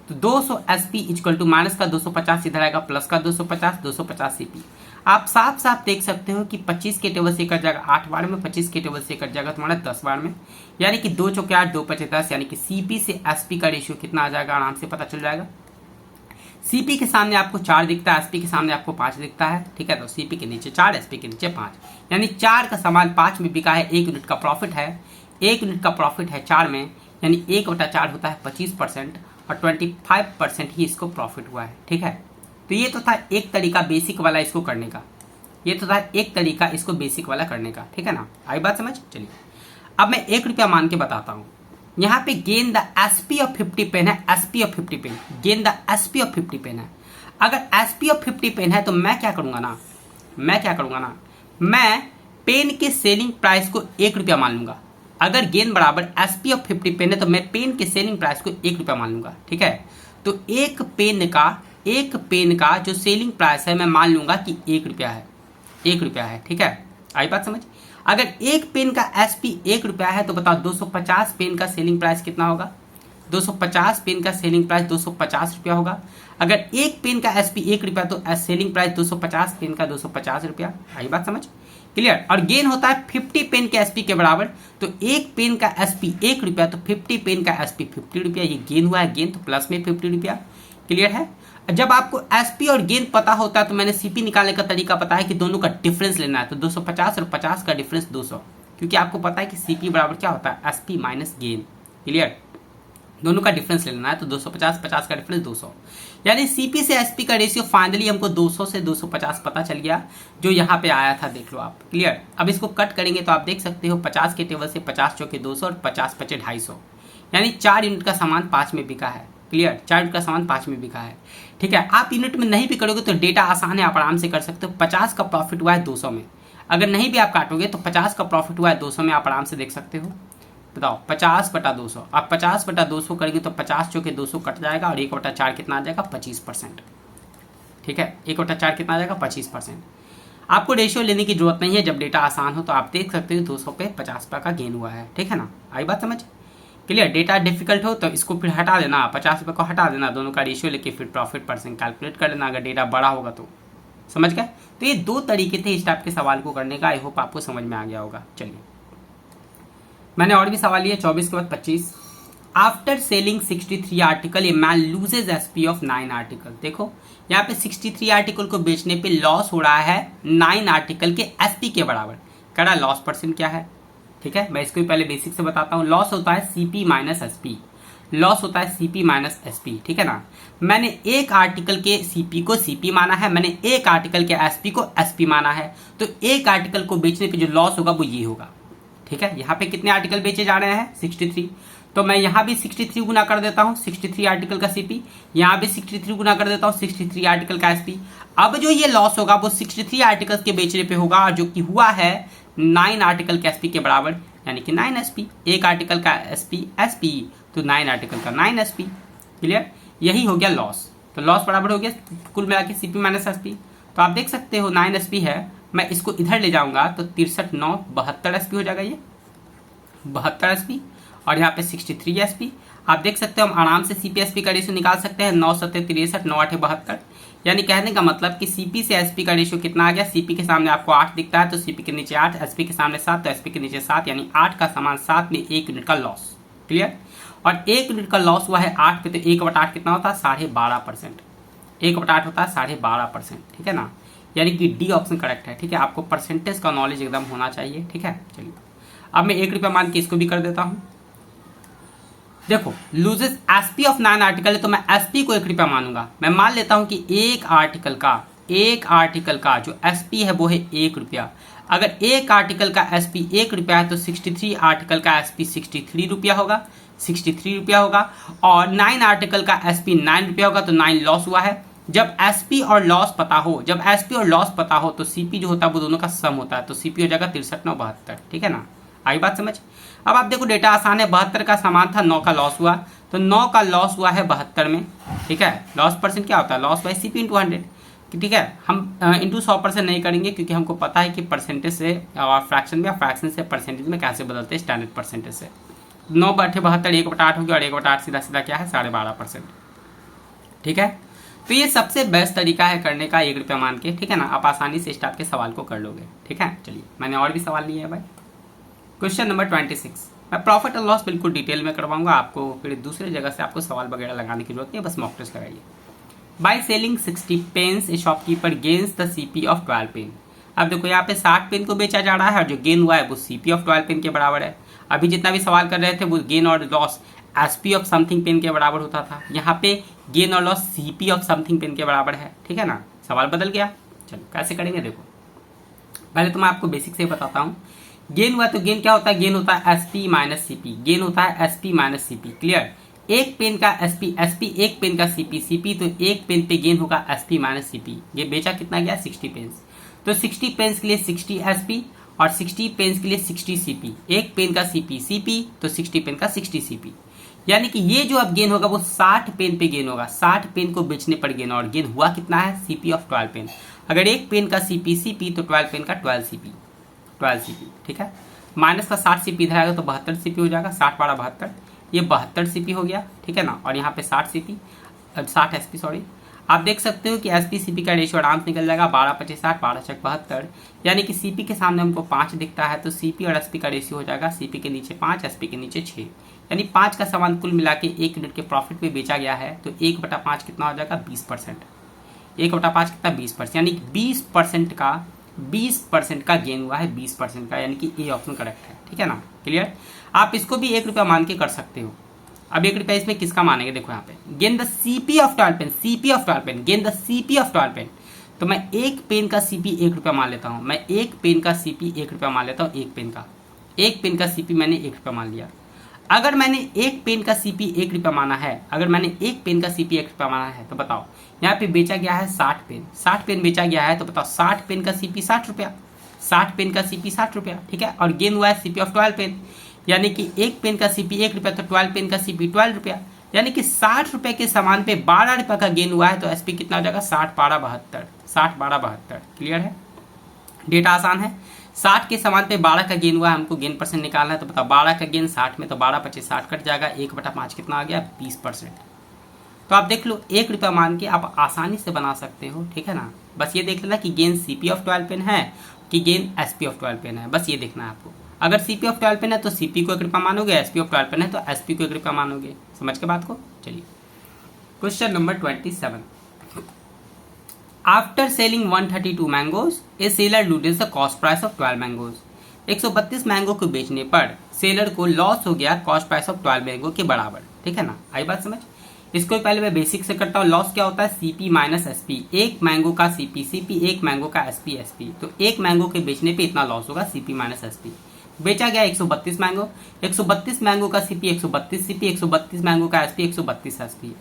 Speaker 1: तो 200 एसपी इक्वल टू माइनस का 250 इधर आएगा प्लस का 250, 250 सीपी। आप साफ साफ देख सकते हो कि 25 के टेबल से कट जाएगा 8 बार में, 25 के टेबल से कट जाएगा तुम्हारा 10 बार में, यानी कि 2 चौके 8, 2 पचे 10, यानी कि सीपी से एसपी का रेशियो कितना आ जाएगा आराम से पता चल जाएगा। सीपी के सामने आपको 4 दिखता है, एसपी के सामने आपको 5 दिखता है, ठीक है। तो सीपी के नीचे 4, एसपी के नीचे 5, यानी 4 का सामान 5 में बिका है। 1 यूनिट का प्रॉफिट है, 1 यूनिट का प्रॉफिट है 4 में, यानी 1/4 होता है 25% और 25% ही इसको प्रॉफिट हुआ है, ठीक है। तो ये तो था एक तरीका बेसिक वाला इसको करने का, ये तो था एक तरीका इसको बेसिक वाला करने का, ठीक है ना। आई बात समझ। चलिए अब मैं 1 रुपया मान के बताता हूँ। यहाँ पे gain the SP of 50 pen है, SP of 50 pen, gain the SP of 50 pen है। अगर एसपी ऑफ 50 पेन है तो मैं क्या करूंगा ना, मैं पेन के सेलिंग प्राइस को 1 रुपया मान लूंगा। अगर गेन बराबर एसपी ऑफ 50 पेन है तो मैं पेन के सेलिंग प्राइस को 1 रुपया मान लूंगा, ठीक है। तो एक पेन का जो सेलिंग प्राइस है मैं मान लूंगा कि 1 रुपया है, 1 रुपया है, ठीक है। आई बात समझ। अगर एक पेन का एसपी 1 रुपया है तो बताओ 250 पेन का सेलिंग प्राइस कितना होगा। 250 पेन का सेलिंग प्राइस 250 रुपया होगा। अगर एक पेन का एसपी 1 रुपया तो सेलिंग प्राइस 250 पेन का 250 रुपया। आई बात समझ, क्लियर। और गेन होता है 50 पेन के एसपी के बराबर, तो एक पेन का एसपी 1 रुपया तो 50 पेन का एसपी 50 रुपया, ये गेन हुआ है, गेन तो प्लस में 50 रुपया। क्लियर है। जब आपको एसपी और गेन पता होता है तो मैंने सीपी निकालने का तरीका पता है कि दोनों का डिफरेंस लेना है। तो 250 और 50 का डिफरेंस 200, क्योंकि आपको पता है कि सीपी बराबर क्या होता है एसपी माइनस गेन। क्लियर, दोनों का डिफरेंस लेना है तो 250 50 का डिफरेंस 200, यानी सीपी से एसपी का रेशियो फाइनली हमको 200 से 250 पता चल गया, जो यहाँ पे आया था, देख लो आप। क्लियर। अब इसको कट करेंगे तो आप देख सकते हो 50 के टेबल से 50 चौके 200 और 50 पचे 250, यानी 4 यूनिट का सामान 5 में बिका है। क्लियर, 4 यूनिट का सामान 5 में बिका है, ठीक है। आप यूनिट में नहीं भी करोगे तो डेटा आसान है, आप आराम से कर सकते हो। 50 का प्रॉफिट हुआ है 200 में, अगर नहीं भी आप काटोगे तो 50 का प्रॉफिट हुआ है 200 में, आप आराम से देख सकते हो। बताओ 50/200, आप 50/200 करेंगे तो 50 चौके 200 कट जाएगा और 1/4 कितना आ जाएगा 25%, ठीक है। 1/4 कितना आ जाएगा 25%। आपको रेशियो लेने की जरूरत नहीं है, जब डेटा आसान हो तो आप देख सकते हो 200 पे 50 रुपये का गेन हुआ है, ठीक है ना। आई बात समझ। क्लियर। डेटा डिफिकल्ट हो तो इसको फिर हटा देना, 50 रुपये को हटा देना, दोनों का रेशियो लेके फिर प्रॉफिट परसेंट कैलकुलेट कर लेना, अगर डेटा बड़ा होगा तो। समझ गए। तो ये 2 तरीके थे इस टाइप के सवाल को करने का। आई होप आपको समझ में आ गया होगा। चलिए मैंने और भी सवाल लिए 24 के बाद 25।
Speaker 2: After selling 63 article a man loses SP of 9 article. देखो यहाँ पे 63 आर्टिकल को बेचने पे लॉस हो रहा है 9 आर्टिकल के एसपी के बराबर। कह रहा लॉस परसेंट क्या है, ठीक है, मैं इसको भी पहले बेसिक से बताता हूँ। लॉस होता है सीपी माइनस एसपी, लॉस होता है सीपी माइनस एसपी, ठीक है ना। मैंने एक आर्टिकल के सीपी को सीपी माना है, मैंने एक आर्टिकल के एसपी को एसपी माना है, तो एक आर्टिकल को बेचने पे जो लॉस होगा वो ये होगा, ठीक है। यहाँ पे कितने आर्टिकल बेचे जा रहे हैं 63, तो मैं यहाँ भी 63 गुना कर देता हूँ 63 आर्टिकल का सीपी, यहाँ भी 63 गुना कर देता हूँ 63 आर्टिकल का एसपी। अब जो ये लॉस होगा वो 63 आर्टिकल्स के बेचने पे होगा, और जो कि हुआ है 9 आर्टिकल के एसपी के बराबर, यानी कि 9 एसपी। एक आर्टिकल का एसपी एसपी, तो 9 आर्टिकल का 9 एसपी। क्लियर, यही हो गया लॉस। तो लॉस बराबर हो गया कुल मिला के सीपी माइनस एसपी। तो आप देख सकते हो 9 एसपी है, मैं इसको इधर ले जाऊंगा तो 63 9 72 एसपी हो जाएगा, ये 72 एसपी, और यहाँ पे 63 एसपी। आप देख सकते हो हम आराम से सीपी एसपी का रेशियो निकाल सकते हैं, 9 7 63 9 8 72। यानी कहने का मतलब कि सीपी से एसपी का रेशियो कितना आ गया, सीपी के सामने आपको 8 दिखता है तो सीपी के नीचे 8, एसपी के सामने 7 तो एसपी के नीचे 7, यानी 8 का समान 7 में 1 यूनिट का लॉस। क्लियर, और 1 यूनिट का लॉस हुआ है 8 पे, तो 1/8 कितना होता है 12.5%, 1/8 होता है 12.5%, ठीक है ना। यानी कि डी ऑप्शन करेक्ट है, ठीक है। आपको परसेंटेज का नॉलेज एकदम होना चाहिए, ठीक है। चलिए अब मैं 1 रुपया मान के इसको भी कर देता हूं। देखो लूजेस एसपी ऑफ 9 आर्टिकल है, तो मैं एसपी को 1 रुपया मानूंगा। मैं मान लेता हूं कि एक आर्टिकल का जो एसपी है वो है 1 रुपया। अगर एक आर्टिकल का एसपी 1 रुपया है तो 63 आर्टिकल का एसपी 63 रुपया होगा, 63 रुपया होगा। और 9 आर्टिकल का एसपी 9 रुपया होगा, तो 9 लॉस हुआ है। जब एसपी और लॉस पता हो, तो सीपी जो होता है वो दोनों का सम होता है, तो सीपी हो जाएगा 63 9 72, ठीक है ना। आई बात समझ। अब आप देखो डेटा आसान है, 72 का सामान था, 9 का लॉस हुआ, तो 9 का लॉस हुआ है 72 में, ठीक है। लॉस परसेंट क्या होता है, लॉस बाई सीपी इंटू 100, ठीक है। हम इंटू 100% नहीं करेंगे, क्योंकि हमको पता है कि परसेंटेज से और फ्रैक्शन में, फ्रैक्शन से परसेंटेज में कैसे बदलते हैं स्टैंडर्ड परसेंटेज से। 9/72 1/8 हो गया, और 1/8 सीधा सीधा क्या है 12.5%, ठीक है। तो ये सबसे बेस्ट तरीका है करने का 1 रुपया मान के, ठीक है ना। आप आसानी से इस टाइप के सवाल को कर लोगे, ठीक है। चलिए मैंने और भी सवाल लिए हैं भाई। क्वेश्चन नंबर 26, मैं प्रॉफिट और लॉस बिल्कुल डिटेल में करवाऊंगा आपको, फिर दूसरे जगह से आपको सवाल वगैरह लगाने की जरूरत नहीं है, बस मॉक टेस्ट लगाइए। By selling 60 pens a shopkeeper gains the CP of 12 pen. अब देखो यहाँ पे 60 पेन को बेचा जा रहा है, और जो गेन हुआ है वो सीपी ऑफ 12 पेन के बराबर है। अभी जितना भी सवाल कर रहे थे वो गेन और loss SP of something pen के बराबर होता था, यहाँ पे गेन और loss CP of something pen के बराबर है, ठीक है ना। सवाल बदल गया। चलो कैसे करेंगे, देखो पहले तो मैं आपको बेसिक से बताता हूँ। गेन हुआ तो गेन क्या होता है, गेन होता है एसपी माइनस सीपी, गेन होता है एसपी माइनस सीपी। क्लियर, एक पेन का एसपी एसपी, एक पेन का सीपी सीपी, तो एक पेन पे गेन होगा एसपी माइनस सीपी। ये बेचा कितना गया 60 पेन्स, तो 60 पेन्स के लिए 60 एसपी और 60 पेन्स के लिए 60 सीपी। एक पेन का सीपी सीपी, तो 60 पेन का 60 सीपी। यानी कि ये जो अब गेन होगा वो 60 पेन पे गेन होगा, 60 पेन को बेचने पर गेन, और गेन हुआ कितना है सीपी ऑफ 12 पेन। अगर एक पेन का सीपी सीपी, तो 12 पेन का 12 सीपी, 12 सीपी, ठीक है। माइनस का 60 सीपी इधर आएगा तो 72 सीपी हो जाएगा, 60 12 72, ये 72 सीपी हो गया, ठीक है ना। और यहाँ पे 60 सीपी 60 एसपी, सॉरी। आप देख सकते हो कि एसपी सीपी का रेशियो आराम से निकल जाएगा, 12 25 60 12 6 72, यानी कि सीपी के सामने हमको 5 दिखता है, तो सीपी और एसपी का रेशियो हो जाएगा सीपी के नीचे 5 एसपी के नीचे 6, यानी 5 का सामान कुल मिला के 1 यूनिट के प्रॉफिट पे बेचा गया है, तो 1/5 कितना हो जाएगा 20%, 1/5 कितना 20%, यानी 20% का गेन हुआ है, 20% का, यानी कि ए ऑप्शन करेक्ट है, ठीक है ना। क्लियर, आप इसको भी 1 रुपया मान के कर सकते हो। अब 1 रुपया इसमें किसका मानेंगे, देखो यहाँ पे gain the CP of 12 pen, CP of 12 pen, gain the CP of 12 pen. तो मैं एक पेन का सीपी 1 रुपया मान लेता हूँ, मैं एक पेन का सीपी 1 रुपया मान लेता हूँ, एक पेन का सीपी मैंने 1 रुपया मान लिया। अगर मैंने एक पेन का सीपी 1 रुपया माना है, अगर मैंने एक पेन का सीपी 1 रुपया माना है, तो बताओ यहाँ पे बेचा गया है 60 पेन, 60 पेन बेचा गया है, तो बताओ 60 पेन का सीपी 60 रुपया, 60 पेन का सीपी 60 रुपया, ठीक है। और गेन हुआ है सीपी ऑफ 12 पेन, यानी कि एक पेन का सीपी 1 रुपया, तो 12 पेन का सीपी 12 रुपया, यानी कि 60 रुपए के सामान पे 12 रुपये का गेन हुआ है, तो एसपी कितना हो जाएगा 60 12 72, 60 12 72। क्लियर है, डेटा आसान है। 60 के सामान पे 12 का गेन हुआ है, हमको गेन परसेंट निकालना है, तो बताओ 12 का गेन 60 में, तो 12 25 60 कट जाएगा, 1/5 कितना आ गया 20%। तो आप देख लो 1 रुपया मान के आप आसानी से बना सकते हो, ठीक है ना। बस ये देख लेना कि गेन सीपी ऑफ 12 पेन है कि गेन एसपी ऑफ 12 पेन है, बस ये देखना है आपको। अगर सीपी ऑफ 12 पेन है तो सीपी को 1 रुपया मानोगे, एसपी ऑफ 12 पेन है तो एसपी को 1 रुपया मानोगे। समझ के बात को। चलिए question number 27। After selling 132 mangoes A seller loses the cost price of 12 mangoes. 132 mango को बेचने पर सेलर को लॉस हो गया कॉस्ट प्राइस ऑफ 12 मैंगो के बराबर। ठीक है ना, आई बात समझ। इसको पहले मैं बेसिक से करता हूँ। लॉस क्या होता है, सीपी माइनस एसपी। एक मैंगो का सीपी सीपी, एक मैंगो का एसपी एसपी। तो एक मैंगो के बेचने पे इतना लॉस होगा, सीपी माइनस एसपी। बेचा गया 132 मैंगो, 132 मैंगो का सीपी 132 सीपी, 132 मैंगो का एसपी 132 एसपी।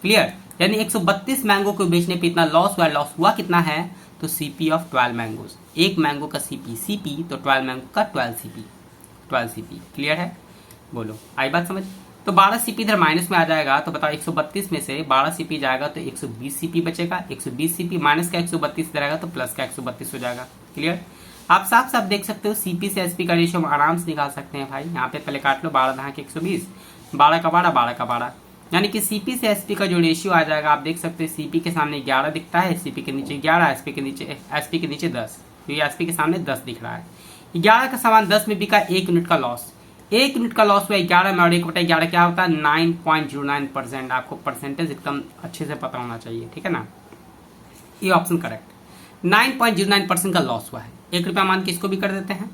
Speaker 2: क्लियर। यानी 132 मैंगो को बेचने पे इतना लॉस हुआ। लॉस हुआ कितना है, तो सीपी ऑफ 12 मैंगोज। एक मैंगो का सीपी सीपी, तो 12 मैंगो का 12 सीपी 12 सीपी। क्लियर है, बोलो आई बात समझ। तो 12 सीपी इधर माइनस में आ जाएगा, तो बताओ 132 में से 12 सीपी जाएगा तो 120 सीपी बचेगा। 120 सीपी माइनस का 132 इधर आएगा तो प्लस का 132 हो जाएगा। क्लियर। आप साफ साफ देख सकते हो सीपी से एसपी का रेशियो हम आराम से निकाल सकते हैं भाई। यहाँ पे पहले काट लो, 12 दहा के 120, 12 का 12, 12 का 12। यानी कि सीपी से एसपी का जो रेशियो आ जाएगा, आप देख सकते हैं सीपी के सामने 11 दिखता है, सीपी के नीचे 11, एसपी के नीचे 10, क्योंकि एसपी के सामने 10 दिख रहा है। 11 का सामान 10 में बिका, 1 यूनिट का लॉस। 1 यूनिट का लॉस हुआ 11 में, और 1/11 क्या होता है, 9.09%। आपको परसेंटेज एकदम अच्छे से पता होना चाहिए। ठीक है ना, ये ऑप्शन करेक्ट। 9.09% का लॉस हुआ है। 1 रुपया मान के इसको भी कर देते हैं।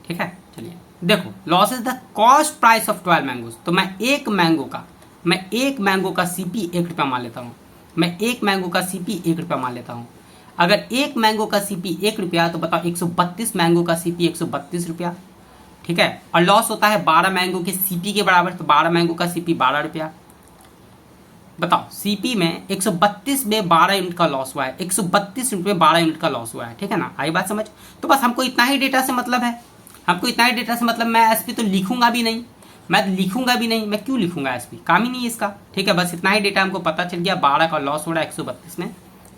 Speaker 2: ठीक है, चलिए देखो, loss is the cost price of 12 mangoes. तो मैं एक मैंगो का सीपी 1 रुपया मान लेता हूँ। मैं एक मैंगो का सीपी 1 रुपया मान लेता हूँ। अगर एक मैंगो का सीपी 1 रुपया, तो बताओ 132 मैंगो का सीपी 132 रुपया। ठीक है, और लॉस होता है 12 मैंगो के सीपी के बराबर, तो 12 मैंगो का सीपी 12 रुपया। बताओ सीपी में 132 में 12 यूनिट का लॉस हुआ है, 132 यूनिट में 12 यूनिट का लॉस हुआ है। ठीक है ना, आई बात समझ। तो बस हमको इतना ही डेटा से मतलब है, मैं एसपी तो लिखूंगा भी नहीं, मैं क्यों लिखूंगा एसपी, काम ही नहीं है इसका। ठीक है, बस इतना ही डेटा हमको पता चल गया। 12 का लॉस हो रहा है 132 में,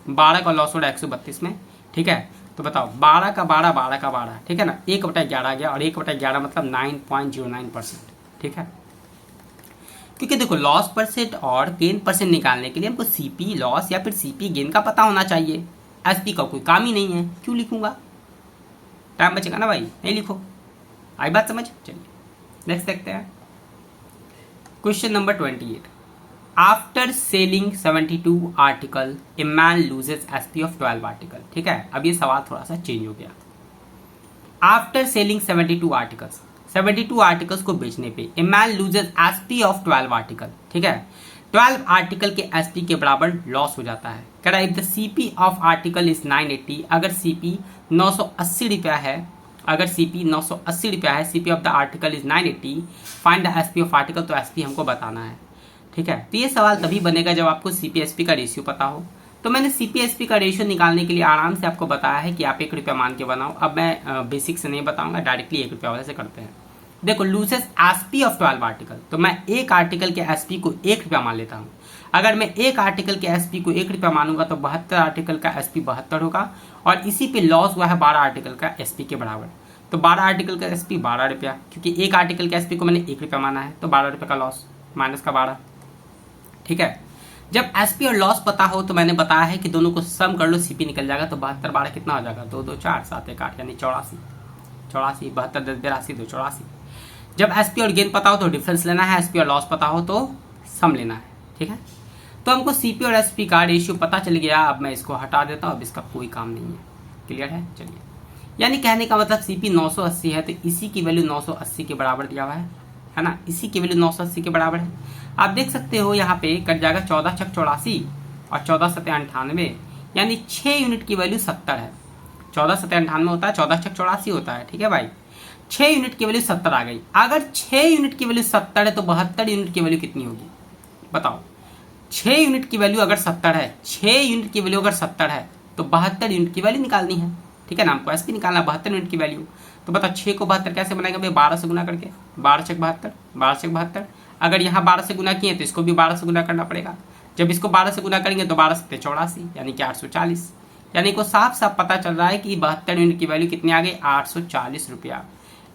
Speaker 2: 12 का लॉस हो रहा है 132 में। ठीक है, तो बताओ 12 का 12, 12 का 12। ठीक है ना, 1/11 आ गया, और 1/11 मतलब 9.09%। ठीक है, क्योंकि देखो लॉस परसेंट और गेन परसेंट निकालने के लिए हमको सीपी लॉस या फिर सीपी गेन का पता होना चाहिए। एसपी का कोई काम ही नहीं है, क्यों लिखूंगा, टाइम बचेगा ना भाई, नहीं लिखो। आई बात समझ। चलिए नेक्स्ट देखते हैं question number 28। After selling 72 article a man loses SP of 12 article. ठीक है, अब ये सवाल थोड़ा सा चेंज हो गया। आफ्टर सेलिंग 72 आर्टिकल्स को बेचने पे a man loses SP of 12 article. ठीक है, 12 आर्टिकल के एसपी के बराबर लॉस हो जाता है। कह रहा है if the CP of article is 980, अगर सीपी 980 रुपया है, CP of the article is 980, find the SP of article. तो एसपी हमको बताना है। ठीक है, तो ये सवाल तभी बनेगा जब आपको सीपी एसपी का रेशियो पता हो। तो मैंने सीपी एसपी का रेशियो निकालने के लिए आराम से आपको बताया है कि आप 1 रुपया मान के बनाओ। अब मैं बेसिक से नहीं बताऊंगा, डायरेक्टली 1 रुपया वाले से करते हैं। देखो लूजेस एसपी ऑफ 12 आर्टिकल, तो मैं एक आर्टिकल के एसपी को 1 रुपया मान लेता हूँ। अगर मैं एक आर्टिकल के एसपी को 1 रुपया मानूंगा तो 72 आर्टिकल का एसपी 72 होगा, और इसी पे लॉस हुआ है 12 आर्टिकल का एसपी के बराबर। तो 12 आर्टिकल का एसपी 12 रुपया, क्योंकि एक आर्टिकल के एसपी को मैंने 1 रुपया माना है, तो 12 रुपये का लॉस माइनस का 12। ठीक है, जब एसपी और लॉस पता हो तो मैंने बताया है कि दोनों को सम कर लो, सीपी निकल जाएगा। तो 72 12 कितना हो जाएगा, 2 2 4 7 1 8, यानी 84। 72 10 82 2 84। जब एसपी और गेन पता हो तो डिफरेंस लेना है, एसपी और लॉस पता हो तो सम लेना है। ठीक है, तो हमको सीपी और एसपी का रेशियो पता चल गया। अब मैं इसको हटा देता हूँ, अब इसका कोई काम नहीं है। क्लियर है। चलिए, यानी कहने का मतलब सीपी 980 है, तो इसी की वैल्यू 980 के बराबर दिया हुआ है ना, इसी की वैल्यू 980 के बराबर है। आप देख सकते हो यहाँ पे कट जाएगा 14 छक 84 और 14 सत्ते 98, यानी 6 यूनिट की वैल्यू 70 है। 14 सत्ते 98 होता है, 14 छक 84 होता है। ठीक है भाई, 6 यूनिट की वैल्यू 70 आ गई। अगर 6 यूनिट की वैल्यू 70 है तो 72 यूनिट की वैल्यू कितनी होगी, बताओ। 6 यूनिट की वैल्यू अगर 70 है, 6 यूनिट की वैल्यू अगर 70 है तो 72 यूनिट की वैल्यू निकालनी है। ठीक है ना, हमको एसपी निकालना 72 यूनिट की वैल्यू। तो बताओ 6 को 72 कैसे बनाएगा भाई, 12 से गुना करके, 12 छक 72, 12 छक 72। अगर यहाँ 12 से गुना किए तो इसको भी 12 से गुना करना पड़ेगा। जब इसको 12 से गुना करेंगे तो 12 सत्ते 84, यानी कि 840। यानी को साफ साफ पता चल रहा है कि 72 यूनिट की वैल्यू कितनी आ गई, 840 रुपया।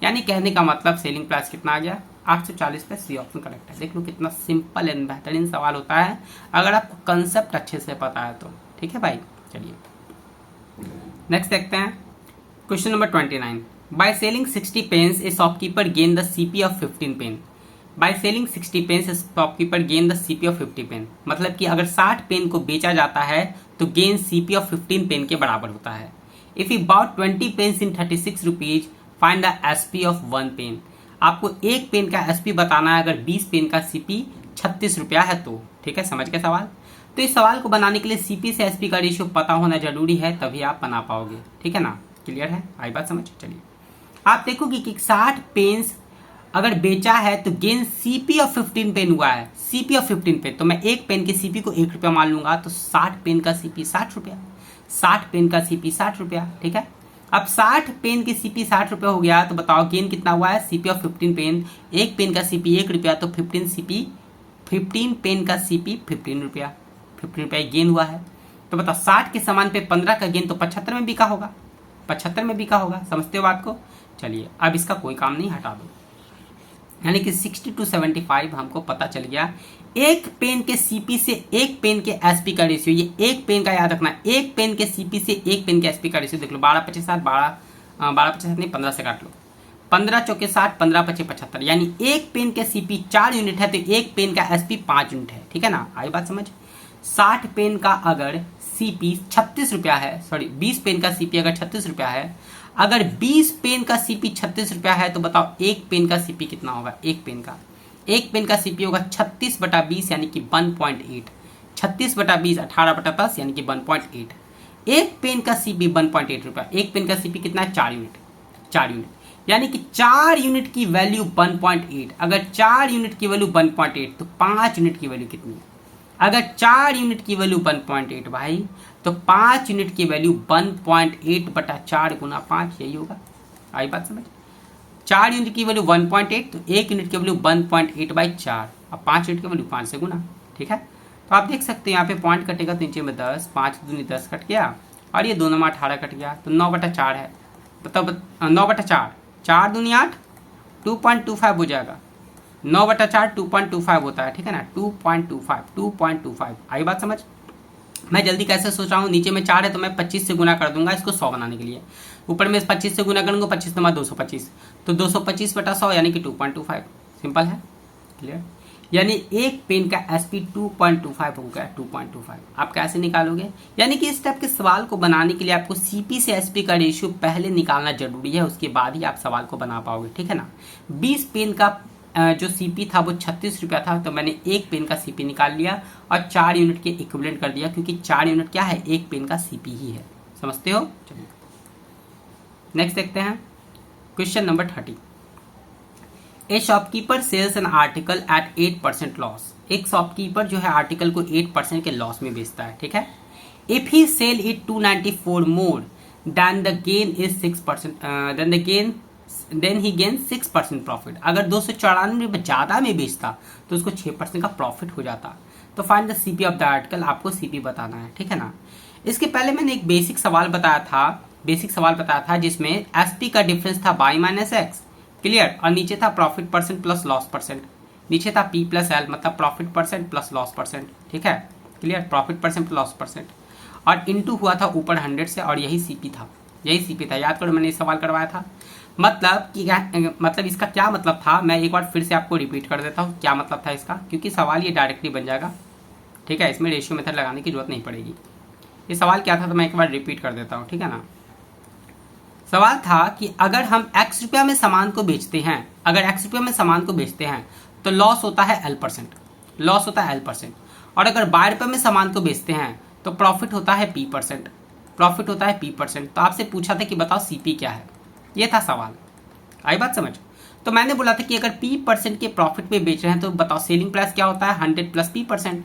Speaker 2: यानी कहने का मतलब सेलिंग प्राइस कितना आ गया, 840 पे। सी ऑप्शन करेक्ट है। देख लो कितना सिंपल एंड बेहतरीन सवाल होता है अगर आपको कंसेप्ट अच्छे से पता है तो। ठीक है भाई, चलिए नेक्स्ट देखते हैं question number 29। By selling 60 pens a shopkeeper gain the CP of 15 pen. By selling 60 pens a shopkeeper gain the CP of 50 pen. मतलब कि अगर 60 पेन को बेचा जाता है तो गेन सीपी ऑफ 15 पेन के बराबर होता है। If you bought 20 pens in 36 rupees find the SP of 1 pen. आपको एक पेन का एसपी बताना है अगर 20 पेन का सीपी 36 रुपया है तो। ठीक है, समझ गए सवाल। तो इस सवाल को बनाने के लिए सीपी से एसपी का रेशियो पता होना जरूरी है, तभी आप बना पाओगे। ठीक है ना, क्लियर है, आई बात समझ। चलिए आप देखोगे कि 60 पेन्स अगर बेचा है तो गेन सीपी ऑफ 15 पेन हुआ है। सीपी ऑफ 15 पेन, तो मैं एक पेन के सीपी को 1 रुपया मान लूंगा, तो 60 पेन का सीपी 60 रुपया, 60 पेन का सीपी 60 रुपया। ठीक है, अब 60 पेन के सीपी 60 रुपया हो गया, तो बताओ गेन कितना हुआ है। सीपी ऑफ 15 पेन, एक पेन का सीपी 1 रुपया, तो 15 पेन का सीपी 15 रुपया, 15 रुपया गेन हुआ है। तो बताओ 60 के सामान पे 15 का गेन तो 75 में बिका होगा, 75 में बिका होगा। समझते हो बात को। चलिए अब इसका कोई काम नहीं, हटा दो। यानी कि 60 to 75 हमको पता चल गया। एक पेन के सीपी से एक पेन के एसपी का रेशियो, ये एक पेन का याद रखना, एक पेन के सीपी से एक पेन के एसपी का रेशियो देख लो। 12 25 7, 12 50 नहीं, 15 से काट लो। 15 चौके 60, 15 25 75, यानी एक पेन के सीपी 4 यूनिट है तो एक पेन का एसपी 5 यूनिट है। ठीक है ना, आई बात समझ। 60 पेन का अगर सीपी 36 रुपया है, सॉरी 20 पेन का सीपी अगर 36 रुपया है, अगर 20 पेन का सीपी 36 रुपया है, तो बताओ एक पेन का सीपी कितना होगा। एक पेन का सीपी होगा 36/20 यानी कि 1.8। 36/20 18/10 यानी कि 1.8। एक पेन का सीपी 1.8 रुपया, एक पेन का सीपी कितना है 4 यूनिट, 4 यूनिट, यानी कि 4 यूनिट की वैल्यू 1.8। अगर 4 यूनिट की वैल्यू 1.8 तो 5 यूनिट की वैल्यू कितनी है। अगर 4 यूनिट की वैल्यू 1.8 भाई, तो 5 यूनिट की वैल्यू 1.8/4 गुना 5, यही होगा। आई बात समझ। 4 यूनिट की वैल्यू 1.8, तो 1 यूनिट की वैल्यू 1.8/4, अब 5 यूनिट की वैल्यू 5 से गुना। ठीक है, तो आप देख सकते हैं यहाँ पे पॉइंट कटेगा तो नीचे में 10, 5 दूनी 10 कट गया, और ये दोनों में 18 कट गया, तो 9/4 है। मतलब 9/4, 4 दूनी 8, 2.25 हो जाएगा। 9/4 2.25 होता है। ठीक है ना, 2.25। आई बात समझ। मैं जल्दी कैसे सोच रहा हूँ, नीचे में 4 है तो मैं 25 से गुना कर दूंगा इसको 100 बनाने के लिए। ऊपर में 25 से गुना करूँगा, 25 नमा 225, तो 225/100 यानी कि 2.25। सिंपल है, क्लियर। यानी एक पेन का एसपी 2.25 हो गया, 2.25। आप कैसे निकालोगे, यानी कि इस टाइप के सवाल को बनाने के लिए आपको सीपी से एसपी का रेशियो पहले निकालना जरूरी है, उसके बाद ही आप सवाल को बना पाओगे। ठीक है ना। 20 पेन का जो सीपी था वो 36 रुपया था, तो मैंने एक पेन का सीपी निकाल लिया और 4 यूनिट के इक्विवेलेंट कर दिया, क्योंकि 4 यूनिट क्या है, एक पेन का सीपी ही है। समझते हो। चलिए नेक्स्ट देखते हैं question number 30। A shopkeeper sells an article at 8% loss. एक शॉपकीपर जो है आर्टिकल को 8% के लॉस में बेचता है। ठीक है, if he sell it 294 more than the gain is 6%, then he gain 6% profit. अगर 294 में ज़्यादा में बेचता तो उसको 6% का प्रॉफिट हो जाता। तो find the CP of the article, आपको सीपी बताना है। ठीक है ना। इसके पहले मैंने एक बेसिक सवाल बताया था जिसमें एसपी का डिफरेंस था बाई माइनस एक्स, क्लियर, और नीचे था profit percent plus loss percent, नीचे था पी प्लस एल, मतलब profit percent plus loss percent. ठीक है, clear, profit percent plus loss percent, और इंटू हुआ था ऊपर 100 से, और यही सीपी था। याद करो मैंने ये सवाल करवाया था। मतलब इसका क्या मतलब था, मैं एक बार फिर से आपको रिपीट कर देता हूँ क्या मतलब था इसका, क्योंकि सवाल ये डायरेक्टली बन जाएगा। ठीक है, इसमें रेशियो मेथड लगाने की जरूरत नहीं पड़ेगी। ये सवाल क्या था तो मैं एक बार रिपीट कर देता हूँ। ठीक है ना। सवाल था कि अगर हम x रुपया में सामान को बेचते हैं, तो लॉस होता है L%, और अगर 12 रुपये में सामान को बेचते हैं तो प्रॉफिट होता है P%, तो आपसे पूछा था कि बताओ सीपी क्या है, ये था सवाल। आई बात समझ। तो मैंने बोला था कि अगर P% के प्रॉफिट पे बेच रहे हैं तो बताओ सेलिंग प्राइस क्या होता है, 100 + P%,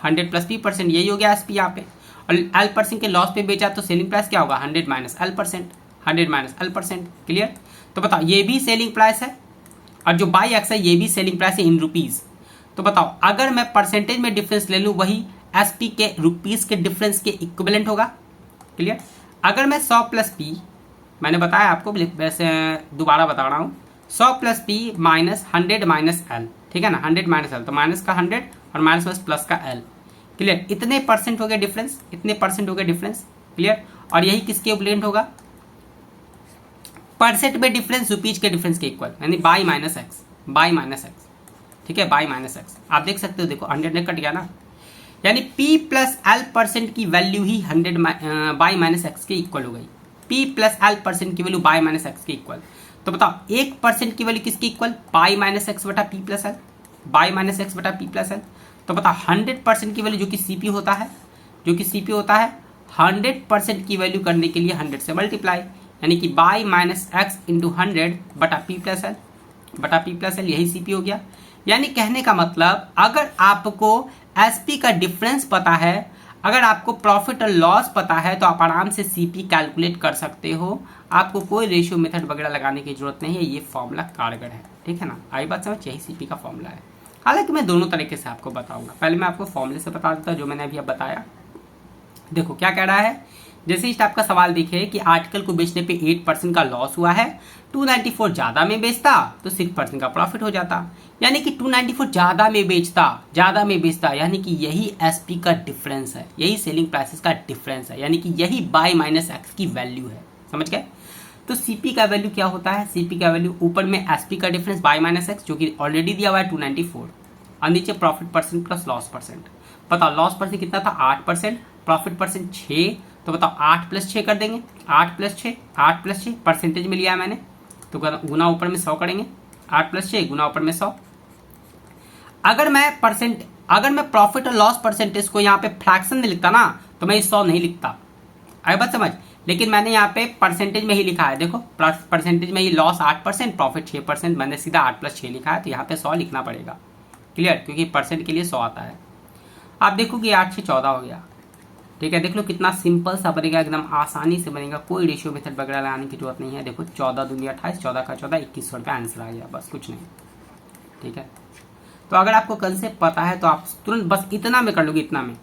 Speaker 2: 100 + P%, यही हो गया एसपी यहाँ पे। और L% के लॉस पे बेचा तो सेलिंग प्राइस क्या होगा, 100 - L%, क्लियर। तो बताओ ये भी सेलिंग प्राइस है, और जो बाई एक्स है ये भी सेलिंग प्राइस है इन रुपीज़। तो बताओ अगर मैं परसेंटेज में डिफरेंस ले लूँ, वही एसपी के रुपीज़ के डिफरेंस के इक्विवेलेंट होगा, क्लियर। अगर मैं 100 + P, मैंने बताया आपको, वैसे दोबारा बता रहा हूँ, 100 + P -100 - L, ठीक है ना, 100 - L, तो माइनस का 100 और माइनस प्लस का L, क्लियर। इतने परसेंट हो गए डिफरेंस, क्लियर। और यही किसके इक्विवेलेंट होगा, परसेंट में डिफरेंस रुपीज के डिफरेंस के इक्वल, यानी by minus x, by minus x, ठीक है, बाई माइनस एक्स। आप देख सकते हो, देखो 100 ने कट गया ना, यानी P प्लस एल परसेंट की value he 100 by minus x के इक्वल हो गई। P प्लस एल परसेंट की वैल्यू बाई माइनस एक्स के इक्वल। तो बताओ 1% की वैल्यू किसकी इक्वल, बाई माइनस एक्स बटा P plus L, by minus x बटा पी प्लस एल। तो बताओ 100% की वैल्यू जो कि CP होता है, जो कि CP होता है 100% की वैल्यू करने के लिए 100 से मल्टीप्लाई, यानी कि बाई माइनस एक्स इंटू 100 बटा पी प्लस एल, बटा पी प्लस एल, यही CP हो गया। यानी कहने का मतलब अगर आपको SP का डिफरेंस पता है, अगर आपको प्रॉफिट और लॉस पता है, तो आप आराम से CP कैलकुलेट कर सकते हो। आपको कोई रेशियो मेथड वगैरह लगाने की जरूरत नहीं है, ये फॉर्मूला कारगर है, ठीक है ना। आई बात समझ, यही CP का फॉर्मूला है। हालांकि मैं दोनों तरीके से आपको बताऊंगा, पहले मैं आपको फॉर्मूले से बता देता हूँ जो मैंने अभी अब बताया। देखो क्या कह रहा है, जैसे इस टाइप का सवाल दिखे कि आर्टिकल को बेचने पे 8% का लॉस हुआ है, 294 ज्यादा में बेचता तो 6% का प्रॉफिट हो जाता, यानी कि 294 ज्यादा में बेचता, यानी कि यही SP का डिफरेंस है, यही सेलिंग प्राइसेस का डिफरेंस है, यानी कि यही बाई माइनस एक्स की वैल्यू है, समझ गए। तो CP का वैल्यू क्या होता है, CP का वैल्यू ऊपर में SP का डिफरेंस बाई माइनस एक्स जो कि ऑलरेडी दिया हुआ है 294, और नीचे profit percent plus loss percent. बताओ लॉस परसेंट कितना था 8%, प्रॉफिट परसेंट 6, तो बताओ 8 प्लस 6 कर देंगे, 8 प्लस 6, 8 प्लस 6 परसेंटेज में लिया है मैंने, तो गुना ऊपर में 100 करेंगे, 8 प्लस 6 गुना ऊपर में 100। अगर मैं प्रॉफिट और लॉस परसेंटेज को यहाँ पे फ्रैक्शन में लिखता ना, तो मैं 100 नहीं लिखता, आई बात समझ। लेकिन मैंने यहाँ पे परसेंटेज में ही लिखा है, देखो परसेंटेज में ही लॉस 8%, प्रॉफिट 6%, मैंने सीधा 8 प्लस 6 लिखा है, तो यहाँ पे 100 लिखना पड़ेगा, क्लियर, क्योंकि परसेंट के लिए 100 आता है। आप देखो कि 8 से 14 हो गया, ठीक है, देख लो कितना सिंपल सा बनेगा, एकदम आसानी से बनेगा, कोई रेशियो मेथड वगैरह लगाने की जरूरत नहीं है। देखो 14 दूनी 28, 14 का 14, 2100 रुपये आंसर आ गया, बस कुछ नहीं, ठीक है। तो अगर आपको कंसेप्ट पता है तो आप तुरंत बस इतना में कर लोगे, इतना में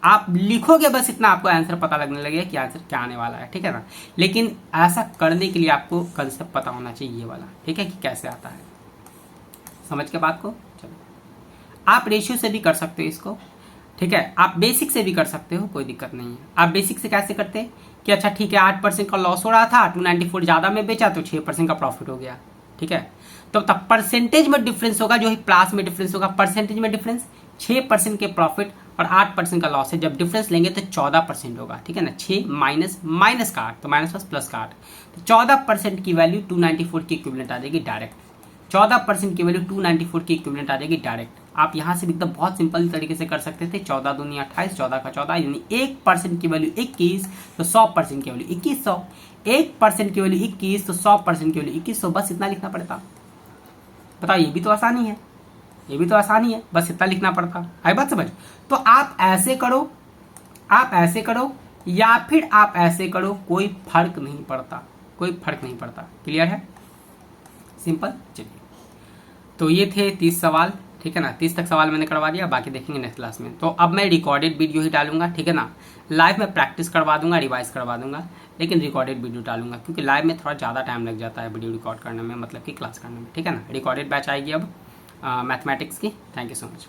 Speaker 2: आप लिखोगे, बस इतना आपको आंसर पता लगने लगेगा कि आंसर क्या आने वाला है, ठीक है ना। लेकिन ऐसा करने के लिए आपको कंसेप्ट पता होना चाहिए ये वाला, ठीक है, कि कैसे आता है, समझ के बात को। चलो आप रेशियो से भी कर सकते हो इसको, ठीक है, आप बेसिक से भी कर सकते हो, कोई दिक्कत नहीं है। आप बेसिक से कैसे करते हैं कि अच्छा ठीक है 8% का लॉस हो रहा था, 294 ज्यादा में बेचा तो 6% का प्रॉफिट हो गया, ठीक है। तो तब परसेंटेज में डिफरेंस होगा, जो ही प्लस में डिफरेंस होगा, परसेंटेज में डिफरेंस 6% के प्रॉफिट और 8% का लॉस है, जब डिफरेंस लेंगे तो 14% होगा, ठीक है ना। 6 माइनस का 8, तो माइनस प्लस का 8, तो 14% की वैल्यू 294 की इक्विवेलेंट आ जाएगी डायरेक्ट, 14% की वैल्यू 294 की इक्विवेलेंट आ जाएगी डायरेक्ट। आप यहाँ से भी एकदम बहुत सिंपल तरीके से कर सकते थे, 14 दूनी 28, 14 का 14, यानी 1% की वैल्यू 21, तो 100% की वैल्यू 2100, 1% की वैल्यू 21, तो 100% की वैल्यू 2100, बस इतना लिखना पड़ता। बताओ ये भी तो आसानी है, ये भी तो आसानी है, बस इतना लिखना पड़ता, आई बात समझ। तो आप ऐसे करो, आप ऐसे करो, या फिर आप ऐसे करो, कोई फर्क नहीं पड़ता, कोई फर्क नहीं पड़ता, क्लियर है, सिंपल। चलिए तो ये थे 30 सवाल, ठीक है ना, 30 तक सवाल मैंने करवा दिया, बाकी देखेंगे नेक्स्ट क्लास में। तो अब मैं रिकॉर्डेड वीडियो ही डालूंगा, ठीक है ना, लाइव में प्रैक्टिस करवा दूंगा, रिवाइज करवा दूंगा, लेकिन रिकॉर्डेड वीडियो डालूंगा, क्योंकि लाइव में थोड़ा ज़्यादा टाइम लग जाता है वीडियो रिकॉर्ड करने में, मतलब कि क्लास करने में, ठीक है ना। रिकॉर्डेड बैच आएगी अब मैथमेटिक्स की। Thank you so much.